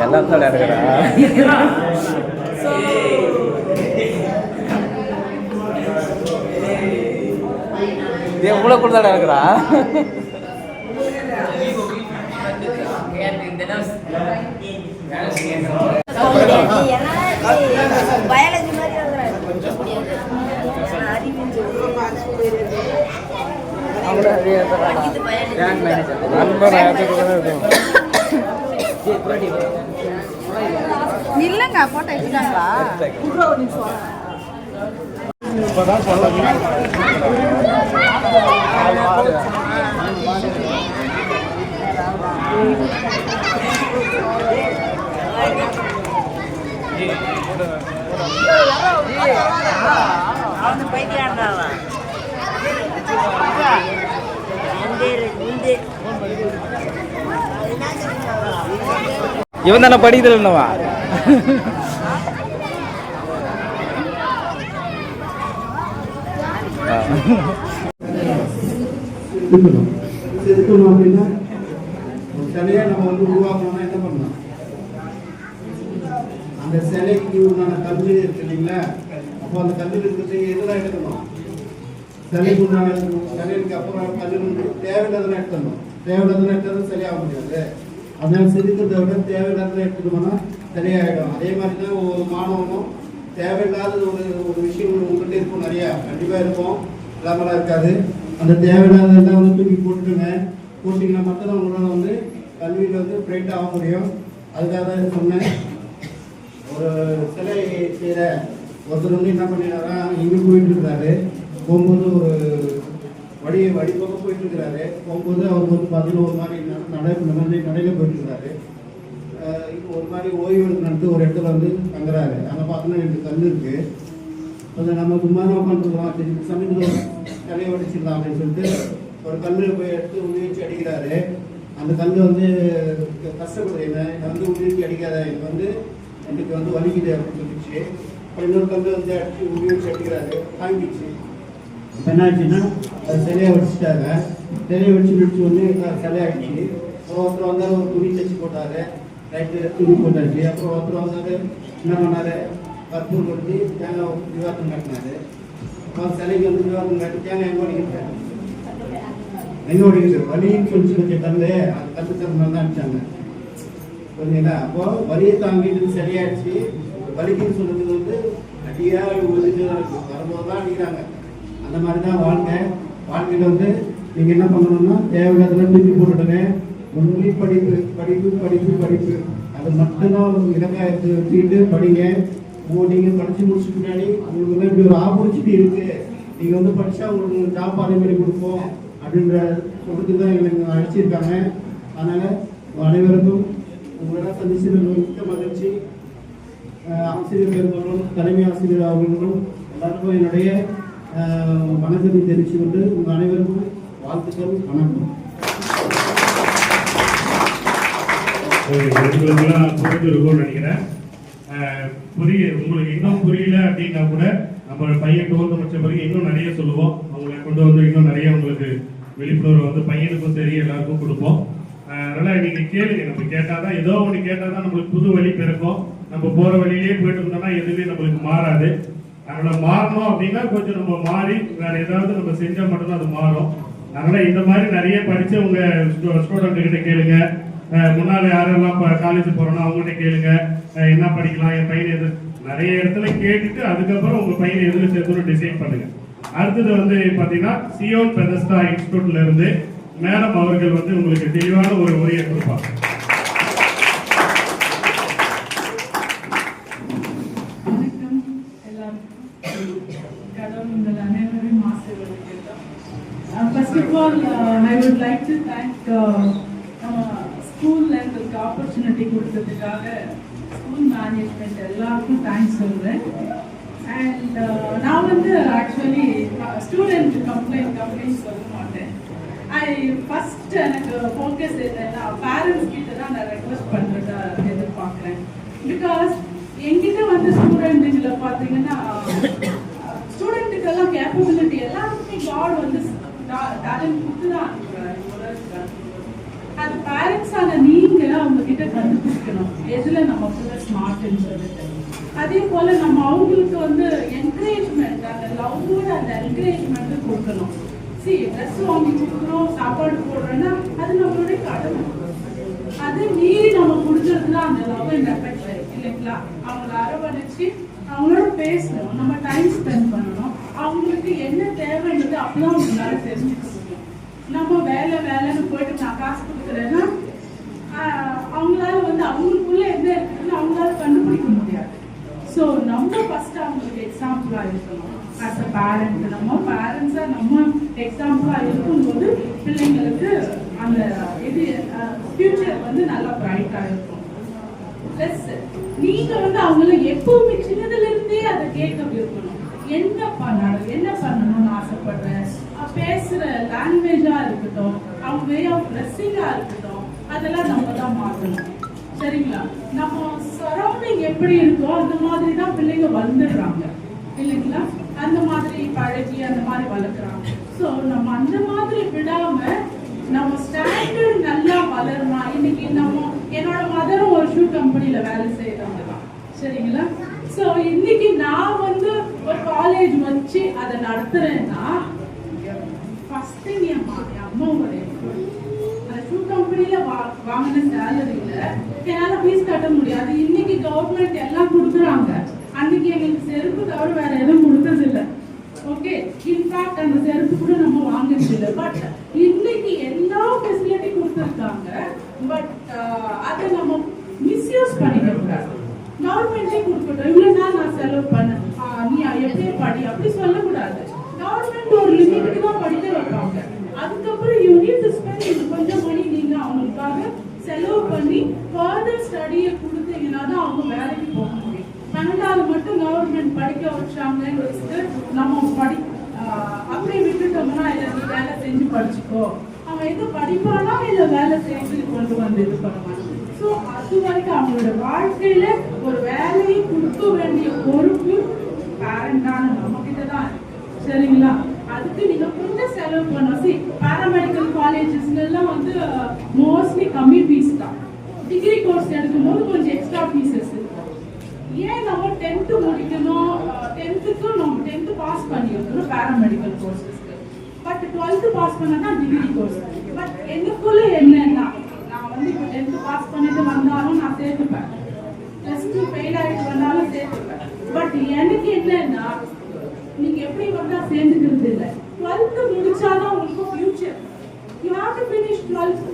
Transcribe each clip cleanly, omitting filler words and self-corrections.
எல்லாத்தையும் எடுக்கிறா இவ்வளோ கூட தான் எடுக்கிறா பயாலஜி மாதிரி இல்லைங்க போட்டோ எடுத்துட்டாங்களா இப்போதான் சொல்ல இவன் தானே படிக்கிறது இல்லைவா செதுக்கணும் அப்படின்னா சிலையை நம்ம வந்து உருவாக்கணும்னா என்ன பண்ணலாம்? அந்த சிலைக்கு உண்டான கல் இருக்கு இல்லைங்களா? அப்போ அந்த கல் இருக்கிறது எதுலாம் எடுக்கணும்? சிலைக்கு உண்டான சிலைக்கு அப்புறம் கல் வந்து தேவையில்லாதெல்லாம் எடுத்துடணும். தேவையில்லாதெல்லாம் எடுத்தாலும் சரியாக முடியாது. அதனால செதுக்கிறத விட தேவையில்லாதெல்லாம் எடுத்துக்கணும்னா சரியாயிடும். அதே மாதிரி தான் ஒரு மாணவனும் தேவையில்லாத ஒரு விஷயம் உங்கள்கிட்ட இருக்கும், நிறையா கண்டிப்பாக இருக்கும், இல்லாமலாம் இருக்காது. அந்த தேவையில்லாததெல்லாம் வந்து தூக்கி போட்டுட்டுங்க. போட்டிங்கன்னா மட்டும்தான் உங்களால் வந்து கல்வியில் வந்து பிரைட் ஆக முடியும். அதுக்காக தான் சொன்னேன். ஒரு சிலை செய்கிற ஒருத்தர் வந்து என்ன பண்ணினாரா, இங்கே போயிட்டுருக்கிறாரு. போகும்போது ஒரு வடிப்பக்கம் போயிட்டுருக்கிறாரு. போகும்போது அவருக்கு வந்து பார்த்தீங்கன்னா ஒரு மாதிரி நடையில் போயிட்டுருக்கிறாரு. ஒரு மாதிரி ஓய்வு எடுத்து ஒரு இடத்துல வந்து தங்குறாரு. அங்கே பார்த்தோன்னா 2 கல் இருக்குது. அதை நம்ம சும்மாதான் உட்காந்துருக்கலாம், சரி சமயத்தில் தலையை உடைச்சிடலாம் அப்படின்னு சொல்லிட்டு ஒரு கல்லில் போய் எடுத்து உயிர்ச்சி அடிக்கிறாரு. அந்த கல் வந்து கஷ்டப்படுறேன், என்னை வந்து உயிர்ச்சி அடிக்காத, எனக்கு வந்து வலிக்குது அப்படின்னு சொல்லிச்சு. அப்புறம் இன்னொரு கல் வந்து அடிச்சு உயிர்ச்சி அடிக்கிறாரு, தாங்கிடுச்சு. இப்போ என்ன ஆச்சுன்னா அது சிலையை வடிச்சிட்டாங்க. சிலையை வடிச்சு வந்து சிலையாகிடுச்சு. அப்புறம் ஒருத்தர் வந்தால் ஒரு துணி தைச்சி போட்டார், ரைட்டு துணி போட்டாச்சு. அப்புறம் ஒருத்தர் வந்தார், என்ன பண்ணார், கற்பூர் கொடுத்து தேங்காய் விவாதம் காட்டினாரு. அப்புறம் சிலைக்கு வந்து விவாதம் காட்டி தேங்காய் எங்கே ஓடிக்கிட்டாரு, எங்கே ஓடிக்கிட்டு வலின்னு சொல்லிச்சு வச்ச கல், அந்த கல் தரமாக தான் அடித்தாங்க. புரியுங்களா? அப்போது வலியை தாங்கிட்டு சரியாயிடுச்சு. வலிக்குன்னு சொன்னதுக்கு வந்து அடியாக ஒதுக்கு தான் இருக்குது, வரும்போது தான் அடிக்கிறாங்க. அந்த மாதிரி தான் வாழ்க்கையில் வந்து நீங்கள் என்ன பண்ணணும்னா தேவையில்லாதெல்லாம் தூக்கி போட்டுடுங்க. ஒன்லி படிப்பு படிப்பு படிப்பு படிப்பு, அது மட்டும்தான் இலக்காக வச்சுக்கிட்டு படிங்க. நீங்கள் படித்து முடிச்ச பின்னாடி உங்களுக்கு இப்படி ஒரு ஆப்பர்ச்சுனிட்டி இருக்குது, நீங்கள் வந்து படித்தா உங்களுக்கு ஜாப் அதே மாதிரி கொடுப்போம் அப்படின்ற சொல்லிட்டு தான் எங்களுக்கு அழைச்சிருக்காங்க. அதனால் அனைவருக்கும் உங்களெல்லாம் சந்திச்சு மிக்க மகிழ்ச்சி. ஆசிரியர் பெருமக்களும் தலைமை ஆசிரியர் அவர்களும் எல்லாருக்கும் என்னுடைய வணக்கத்தை தெரிவித்து கொண்டு உங்கள் அனைவருக்கும் வாழ்த்துக்கள், வணக்கம். உங்களுக்கெல்லாம் புரிஞ்சிருக்கும்னு நினைக்கிறேன். உங்களுக்கு இன்னும் புரியல அப்படின்னா கூட நம்ம பையன் 12 முடிச்ச பிறகு இன்னும் நிறைய சொல்லுவோம். அவங்களை கொண்டு வந்து இன்னும் நிறைய உங்களுக்கு விழிப்புணர்வு வந்து பையனுக்கும் சரி எல்லாருக்கும் கொடுப்போம். அதனால நீங்க கேளுங்க, நம்ம கேட்டாதான் ஏதோ ஒன்று கேட்டாதான் நம்மளுக்கு புது வழி பிறக்கும். நம்ம போற வழியிலேயே போயிட்டு இருந்தோம்னா எதுவுமே நம்மளுக்கு மாறாது. அதனால மாறணும் அப்படின்னா கொஞ்சம் நம்ம மாறி வேற ஏதாவது நம்ம செஞ்சா மட்டும்தான் அது மாறும். அதனால இந்த மாதிரி நிறைய படிச்சவங்க ஸ்டூடெண்ட் கிட்ட கேளுங்க. முன்னாள் யாரெல்லாம் காலேஜ் போறோம்னா அவங்ககிட்ட கேளுங்க, என்ன படிக்கலாம், என் பையன் எது, நிறைய இடத்துல கேட்டுட்டு அதுக்கப்புறம் உங்க பையனை எதுல சேர்த்து டிசைட் பண்ணுங்க. அடுத்தது வந்து பாத்தீங்கன்னா சியோன் பெதஸ்டா இன்ஸ்டிடியூட்ல இருந்து மேடம் அவர்கள் வந்து உங்களுக்கு தெளிவான ஒரு உரையை கொடுப்பாங்க. First of all, I would like to thank school and the opportunity கொடுத்ததுக்காக ஸ்கூல் மேனேஜ்மெண்ட் எல்லாருக்கும் தேங்க்ஸ் சொல்றேன். அண்ட் நான் வந்து ஆக்சுவலி ஸ்டூடெண்ட் கம்ப்ளைண்ட் அப்படின்னு சொல்ல மாட்டேன். ஃபர்ஸ்ட் எனக்கு ஃபோக்கஸ் என்னன்னா பேரண்ட்ஸ் கிட்ட தான் நான் ரெக்வஸ்ட் பண்ணுறதா எதிர்பார்க்குறேன். பிகாஸ் என்கிட்ட வந்து ஸ்டூடெண்ட்டுங்களை பார்த்தீங்கன்னா ஸ்டூடெண்ட்டுக்கெல்லாம் கேப்பபிலிட்டி எல்லாருக்குமே காட் வந்து டேலண்ட் கொடுத்து தான் அனுப்புகிறாரு. அது பேரண்ட்ஸான நீங்க அவங்க கிட்ட கண்டுபிடிக்கணும் எதுல நம்ம பிள்ளை ஸ்மார்ட்னு சொல்லிட்டு. அதே போல நம்ம அவங்களுக்கு வந்து என்கரேஜ்மெண்ட், அந்த லவ்வோட அந்த என்கரேஜ்மெண்ட் கொடுக்கணும். ட்ரெஸ் வாங்கி கொடுக்குறோம், சாப்பாடு போடுறோன்னா அது நம்மளுடைய கடமை. அது மீறி நம்ம கொடுக்கறதுல அந்த லவ் அண்ட் எஃபெக்ட் இல்லைங்களா? அவங்கள அரவணைச்சு அவங்களோட பேசணும், நம்ம டைம் ஸ்பெண்ட் பண்ணணும். அவங்களுக்கு என்ன தேவைன்றது அப்பதான் அவங்களால தெரிஞ்சுக்க முடியும். நம்ம வேலைன்னு போயிட்டு நான் காசு கொடுக்குறேன்னா அவங்களால வந்து அவங்களுக்குள்ள என்ன இருக்குதுன்னு அவங்களால கண்டுபிடிக்க முடியாது. ஸோ நம்ம ஃபர்ஸ்ட் அவங்களுக்கு எக்ஸாம்பிளா இருக்கணும். ஆஸ் அ பேரண்ட், நம்ம பேரண்ட்ஸா நம்ம எக்ஸாம்பிளா இருக்கும்போது பிள்ளைங்களுக்கு அந்த இது ஃபியூச்சர் வந்து நல்லா பிரைட்டா இருக்கும். பிளஸ் நீங்க வந்து அவங்கள எப்பவுமே சின்னதுல இருந்தே அதை கேட்க வைக்கணும். என்ன பண்ணணும்னு ஆசைப்படுறேன், பேசுற லாங்குவேஜா இருக்கட்டும், அவங்க வே ஆஃப் ட்ரெஸ்ஸிங்கா இருக்கட்டும், அதெல்லாம் நம்ம தான் மாற்றணும். சரிங்களா? நம்ம சரௌண்டிங் எப்படி இருக்கோ அந்த மாதிரி தான் பிள்ளைங்க வளர்ந்துடுறாங்க இல்லைங்களா? அந்த மாதிரி பழகி அந்த மாதிரி வளர்க்குறாங்க. ஸோ நம்ம அந்த மாதிரி விடாம நம்ம ஸ்டாண்டர்ட் நல்லா வளரணும். இன்னைக்கு நம்ம என்னோட மதரும் ஒரு ஷூ கம்பெனில வேலை செய்யறவங்க தான். சரிங்களா? ஸோ இன்னைக்கு நான் வந்து ஒரு காலேஜ் வச்சு அதை நடத்துறேன்னா ஃபர்ஸ்ட் என் அம்மாவுடைய அந்த ஷூ கம்பெனில வாங்கின சேலரியில என்னால ஃபீஸ் கட்ட முடியாது. இன்னைக்கு கவர்மெண்ட் எல்லாம் கொடுக்குறாங்க. அன்னைக்கு எங்களுக்கு செருப்பு தவிர வேற எதுவும் கொடுத்தது இல்லை. ஓகே, இன்ஃபேக்ட் அந்த செருப்பு கூட நம்ம வாங்கினது இல்லை. பட் இன்னைக்கு எல்லா ஃபெசிலிட்டி கொடுத்துருக்காங்க. பட் அதை நம்ம மிஸ்யூஸ் பண்ணிக்க கூடாது. கவர்மெண்டே கொடுக்கட்டும், இவ்வளவு நாள் நான் செலவு பண்ணேன், நீ எப்படியே படி அப்படி சொல்லக்கூடாது. கவர்மெண்ட் ஒரு லிமிட்டுக்கு தான் படிக்க வைப்பாங்க. அதுக்கப்புறம் யூ நீட் டு ஸ்பெண்ட் கொஞ்சம் மணி நீங்க அவங்களுக்காக செலவு பண்ணி ஃபர்தர் ஸ்டடியை கொடுத்தீங்கன்னா தான் அவங்க வேலைக்கு போக முடியும். 12வது மட்டும் கவர்மெண்ட் படிக்க வச்சாங்கன்னு நம்ம அப்படியே விட்டுட்டோம்னா இல்லை நீ வேலை செஞ்சு படிச்சுக்கோ, அவன் எது படிப்பானா இல்லை வேலை செஞ்சு கொண்டு வந்து இது பண்ணுவான். ஸோ அது வரைக்கும் அவங்களோட வாழ்க்கையில ஒரு வேலையை கொடுக்க வேண்டிய பொறுப்பு பேரண்டான நம்ம கிட்ட தான் இருக்கு. சரிங்களா? அதுக்கு நீங்க கொஞ்சம் செலவு பண்ணணும். பாராமெடிக்கல் காலேஜஸ்ல எல்லாம் வந்து மோஸ்ட்லி கம்மி ஃபீஸ் தான். டிகிரி கோர்ஸ் எடுக்கும்போது கொஞ்சம் எக்ஸ்ட்ரா ஃபீஸஸ் இருக்கும். ஏன் நம்ம 10th முடிக்கணும், 10th நம்ம 10th பாஸ் பண்ணிருக்கணும் பாராமெடிக்கல் கோர்சஸ்க்கு. பட் 12th பாஸ் பண்ணா தான் டிகிரி கோர்ஸ். பட் எனக்குள்ள என்னன்னா நான் வந்து இப்போ 10th பாஸ் பண்ணிட்டு வந்தாலும் நான் சேர்த்துப்பேன், +2 ஃபெயில் ஆகிட்டு வந்தாலும் சேர்த்துப்பேன். பட் எனக்கு என்னன்னா நீங்க எப்படி வந்தா சேர்ந்துக்கிறது இல்லை. 12th முடிச்சாதான் உங்களுக்கு future. You have to finish 12th.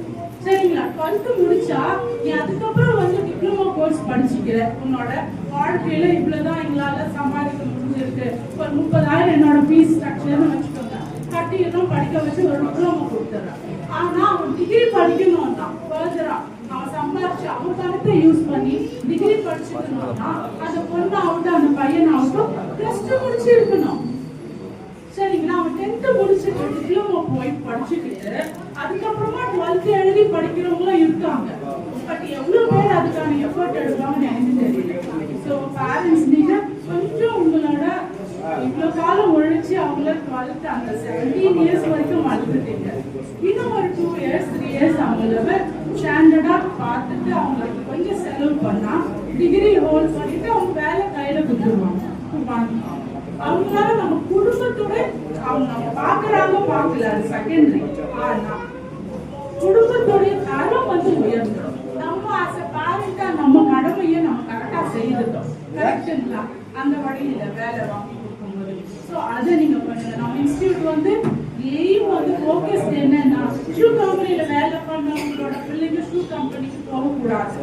சரிங்களா? 12th முடிச்சா நீ அதுக்கப்புறம் வந்து டிப்ளமோ கோர்ஸ் படிச்சுக்கிற உன்னோட வாழ்க்கையில இவ்வளவுதான் எங்களால சம்பாதிக்க முடிஞ்சிருக்கு. ஒரு 30,000 என்னோட ஃபீஸ் ஸ்ட்ரக்சர்னு வச்சுக்கோங்க, கட்டிடணும், படிக்க வச்சு ஒரு டிப்ளமோ கொடுத்துறேன். ஆனா அவன் டிகிரி படிக்கணும் தான் ஃபர்தரா அவன் சம்பாதிச்சு அவன் பணத்தை யூஸ் பண்ணி டிகிரி படிச்சுக்கணும்னா அந்த பொண்ணு ஆகட்டும் அந்த பையன் ஆகட்டும் +2 முடிச்சு இருக்கணும். சரிங்களா? அவன் 10th முடிச்சுட்டு டிப்ளமோ போய் படிச்சுக்கிட்டு அதுக்கப்புறமா 12th எழுதி படிக்கிறவங்களும் இருக்காங்க. பட் எவ்வளவு பேர் அதுக்கான எஃபர்ட் எடுப்பாங்கன்னு எனக்கு தெரியல. ஸோ பேரண்ட்ஸ் நீங்க கொஞ்சம் உங்களோட இவ்வளவு காலம் ஒழிச்சு அவங்கள 12th அந்த 17 years வரைக்கும் வளர்த்துட்டீங்க. இன்னும் ஒரு 2 years 3 years அவங்கள ஸ்டாண்டர்டா பார்த்துட்டு அவங்களுக்கு கொஞ்சம் செலவு பண்ணா டிகிரி ஹோல்ட் பண்ணிட்டு அவங்க வேலை கையில கொடுத்துருவாங்க. அவங்களால நம்ம குடும்பத்தோட அவங்க நம்ம பாக்குறாங்க பார்க்கல அது செகண்டரி. ஆனா குடும்பத்தோடைய தரம் வந்து உயர்ந்துடும். நம்ம ஆஸ் அ பேரண்டா நம்ம கடமையை நம்ம கரெக்டா செய்துட்டோம். கரெக்டுங்களா? அந்த வழியில வேலை வாங்கி கொடுக்கும்போது ஸோ அதை நீங்க பண்ணுங்க. நம்ம இன்ஸ்டியூட் வந்து எய்ம் வந்து ஃபோக்கஸ் என்னன்னா ஷூ கம்பெனியில வேலை பண்ணவங்களோட பிள்ளைங்க ஷூ கம்பெனிக்கு போகக்கூடாது.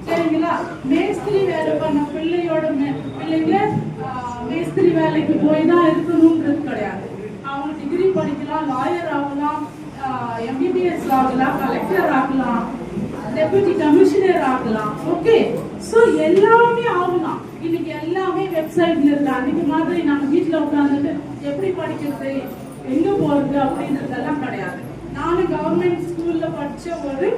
சரிங்களா? மேஸ்திரி வேலை பண்ண பிள்ளையோட பிள்ளைங்க மேஸ்திரி வேலைக்கு போய் தான் இருக்கணும்ன்றது கிடையாது. அவங்க டிகிரி படிக்கலாம், லாயர் ஆகலாம், MBBS ஆகலாம், கலெக்டர் ஆகலாம், டெபுட்டி கமிஷனர் ஆகலாம். ஓகே, ஸோ எல்லாமே ஆகலாம். இன்னைக்கு எல்லாமே வெப்சைட்ல இருக்கு. அன்னைக்கு மாதிரி நம்ம வீட்டில் உட்காந்துட்டு எப்படி படிக்கிறது எங்க போறது அப்படின்றதெல்லாம் கிடையாது. நானும் கவர்மெண்ட் ஸ்கூல்ல படிச்ச ஒரு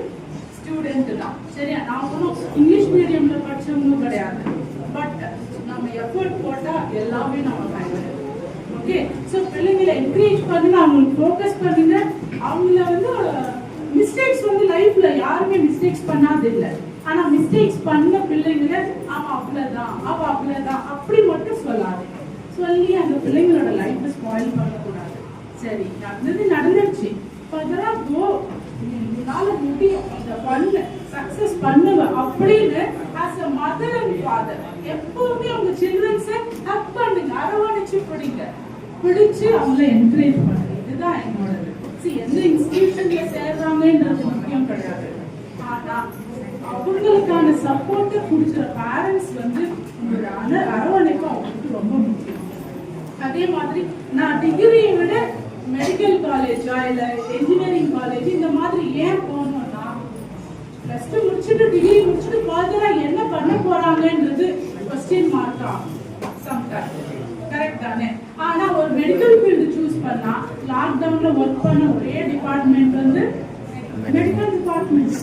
ஸ்டூடெண்ட் தான். சரியா? நான் ஒன்றும் இங்கிலீஷ் மீடியம்ல படிச்சவங்களும் கிடையாது. பட் நம்ம எஃபர்ட் போட்டா எல்லாமே நம்ம பயன்படுது. ஓகே, ஸோ பிள்ளைங்களை என்கரேஜ் பண்ணுங்க, அவங்களுக்கு ஃபோக்கஸ் பண்ணுங்க, அவங்கள வந்து மிஸ்டேக்ஸ் வந்து லைஃப்ல யாருமே மிஸ்டேக்ஸ் பண்ணாது இல்லை. ஆனா மிஸ்டேக்ஸ் பண்ண பிள்ளைங்களை அவன் அவ்வளவுதான் அவ அவ்வளவுதான் அப்படி மட்டும் சொல்லாது. சொல்லி அந்த பிள்ளைங்களோட லைஃப் ஸ்பாயில் பண்ணக்கூடாது. சரி நடந்துருச்சு, முடியும், இந்த பண்ணு சக்சஸ் பண்ணுவ அப்படின்னு as a mother and father எப்பவுமே உங்க சில்ட்ரன்ஸை ஹக் பண்ணுங்க, அரவணைச்சு பிடிச்சு அவங்கள என்கரேஜ் பண்ணுங்க. இதுதான் என்னோடது. எந்த இன்ஸ்டிடியூஷன்ல சேர்றாங்கன்றது முக்கியம் கிடையாது. ஆனா அவங்களுக்கான சப்போர்ட்டை கொடுக்குற பேரண்ட்ஸ் வந்து உங்களோட அரவணைப்பு அவங்களுக்கு ரொம்ப முக்கியம். அதே மாதிரி நான் டிகிரியை விட மெடிக்கல் காலேஜா இல்ல இன்ஜினியரிங் காலேஜ் இந்த மாதிரி ஏன் போகணும்னா, பிளஸ் டூ முடிச்சுட்டு டிகிரி முடிச்சுட்டு ஃபர்தரா என்ன பண்ண போறாங்கன்றது क्वेश्चन மார்க்கா சம்டைம். கரெக்ட் தானே? ஆனா ஒரு மெடிக்கல் ஃபீல்டு சூஸ் பண்ணா லாக்டவுன்ல ஒர்க் பண்ண ஒரே டிபார்ட்மெண்ட் வந்து மெடிக்கல் டிபார்ட்மெண்ட்.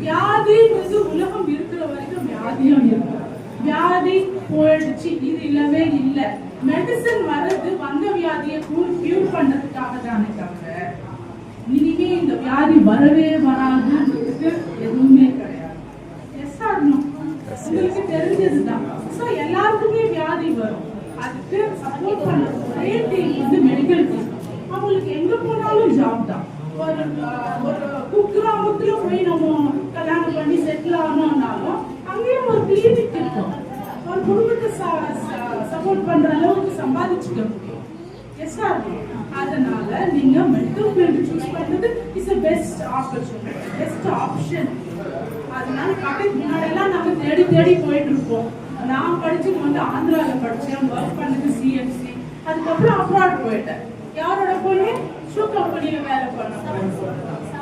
வியாதி வந்து உலகம் இருக்கிற வரைக்கும் வியாதியும் இருக்கு. வியாதி போயிடுச்சு, இது இல்லவே இல்லை. மெடிசன் வர்றது வந்த வியாதியை கியூர் பண்றதுக்காக தானே தவிர இனிமே இந்த வியாதி வரவே வராதுன்றதுக்கு எதுவுமே கிடையாது. Yes or no? உங்களுக்கு தெரிஞ்சதுதான். ஸோ எல்லாருக்குமே வியாதி வரும். அதுக்கு சப்போர்ட் பண்ண ஒரே டீம் வந்து மெடிக்கல் டீம். அவங்களுக்கு எங்க போனாலும் ஜாப் தான். ஒரு குக்கிராமத்துல போய் நம்ம கல்யாணம் பண்ணி செட்டில் ஆனோம்னாலும் அங்கேயும் ஒரு கிளினிக் இருக்கும். ஒரு குடும்பத்தை சப்போர்ட் பண்ற அளவுக்கு சம்பாதிச்சுக்க முடியும். Yes or no? அதனால நீங்க மெடிக்கல் ஃபீல்டு சூஸ் பண்றது is a best opportunity, best option. அதனால பக்கத்து முன்னாடியெல்லாம் நாங்க தேடி தேடி போயிட்டு இருப்போம். நான் படிச்சது வந்து ஆந்திரால படிச்சேன், ஒர்க் பண்ணது சிஎம்சி, அதுக்கப்புறம் அப்ராட் போயிட்டேன். யாரோட போய் ஷூ கம்பெனியில வேலை பண்ண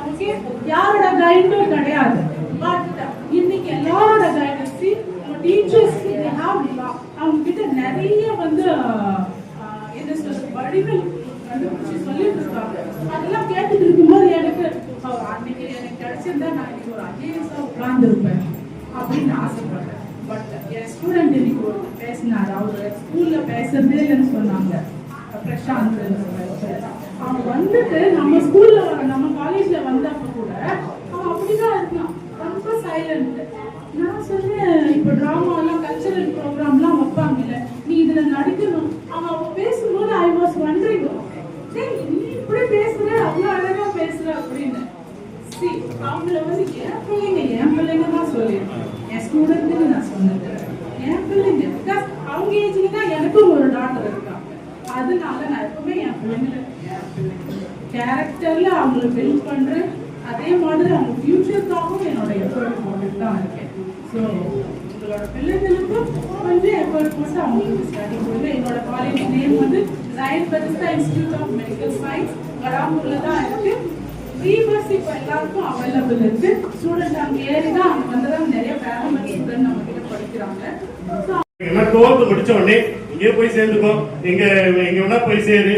ஓகே, யாரோட கைடும் கிடையாது. பட் இன்னைக்கு எல்லாரோட கைடன்ஸ் டீச்சர்ஸ் அவங்க கிட்ட நிறைய வந்து என்ன சொல்றது வழிகள் கண்டுபிடிச்சு சொல்லிட்டு இருக்காங்க. அதெல்லாம் கேட்டுட்டு இருக்கும்போது எனக்கு அன்னைக்கு எனக்கு கிடைச்சிருந்தா நான் இன்னைக்கு ஒரு ஐஏஎஸ் உட்கார்ந்து இருப்பேன் அப்படின்னு ஆசைப்பட்டேன். பட் என் ஸ்டூடெண்ட் இன்னைக்கு ஒரு பேசினார், அவரு ஸ்கூல்ல பேசுறதே இல்லைன்னு சொன்னாங்க. பிரசாந்த் அவன் வந்துட்டு நம்ம ஸ்கூல்ல நம்ம காலேஜ்ல வந்தப்ப கூட அவன் அப்படிதான் இருந்தான், ரொம்ப சைலண்ட். நான் சொன்னேன், இப்ப டிராமா எல்லாம் கல்ச்சரல் ப்ரோக்ராம் எல்லாம் வைப்பாங்கல்ல, நீ இதுல நடிக்கணும். அவன் பேசும்போது ஐ வாஸ் வண்டரிங், நீ இப்படி பேசுற, அவ்வளவு அழகா பேசுற அப்படின்னு. அவங்கள வந்து என் பிள்ளைங்க தான் சொல்லியிருக்கேன். என் ஸ்டூடெண்ட்டுக்கு நான் சொன்னது என் பிள்ளைங்க. பிகாஸ் அவங்க ஏஜ்ல தான் எனக்கும் ஒரு டாக்டர் இருக்காங்க. அதனால நான் எப்பவுமே என் பிள்ளைங்களை கேரக்டர்ல அவங்களை பில்ட் பண்றேன். அதே மாதிரி அவங்க ஃபியூச்சருக்காகவும் என்னோட எஃபர்ட் போட்டுட்டு தான் இருக்கேன். ஸோ உங்களோட பிள்ளைங்களுக்கும் கொஞ்சம் எஃபர்ட் போட்டு அவங்களுக்கு ஸ்டடி கொடுங்க. என்னோட காலேஜ் நேம் வந்து Zion Bethesda Institute of Medical Science, வடாமூர்ல தான் இருக்கு. ஃப்ரீ பஸ் இப்போ எல்லாருக்கும் அவைலபிள் இருக்கு. ஸ்டூடெண்ட் அங்கே ஏறி தான் அங்கே வந்து தான் நிறைய பேரமெண்ட் ஸ்டூடெண்ட் நம்ம கிட்ட படிக்கிறாங்க. எல்லாம் தோர்த்து முடிச்ச உடனே இங்கே போய் சேர்ந்துக்கோ, எங்க வேணா போய் சேரு.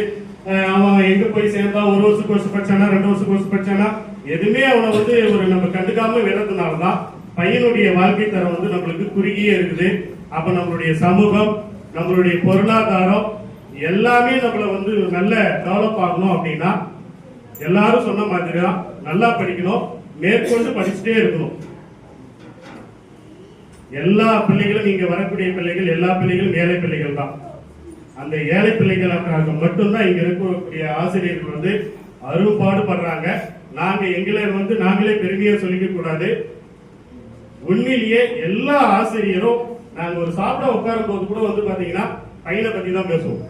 அவன் எங்க போய் சேர்ந்தா 1 வருஷம் கோர்ஸ் படிச்சானா 2 வருஷம் கோர்ஸ் படிச்சானா எதுவுமே அவனை வந்து ஒரு நம்ம கண்டுக்காம விடுறதுனாலதான் பையனுடைய வாழ்க்கை தரம் வந்து நம்மளுக்கு குறுகியே இருக்குது. அப்ப நம்மளுடைய சமூகம், நம்மளுடைய பொருளாதாரம் எல்லாமே நம்மள வந்து நல்ல டெவலப் ஆகணும் அப்படின்னா எல்லாரும் சொன்ன மாதிரிதான் நல்லா படிக்கணும், மேற்கொண்டு படிச்சுட்டே இருக்கணும். எல்லா பிள்ளைகளும் இங்க வரக்கூடிய பிள்ளைகள் எல்லா பிள்ளைகளும் ஏழை பிள்ளைகள் தான். அந்த ஏழை பிள்ளைகளுக்காக மட்டும்தான் இங்க இருக்கக்கூடிய ஆசிரியர்கள் வந்து அருள்பாடு படுறாங்க. நாங்க எங்களை வந்து நாங்களே பெருமையா சொல்லிக்க கூடாது. உண்மையிலேயே எல்லா ஆசிரியரும் நாங்க ஒரு சாப்பிட உட்காரும் போது கூட வந்து பாத்தீங்கன்னா பையனை பத்தி தான் பேசுவோம்.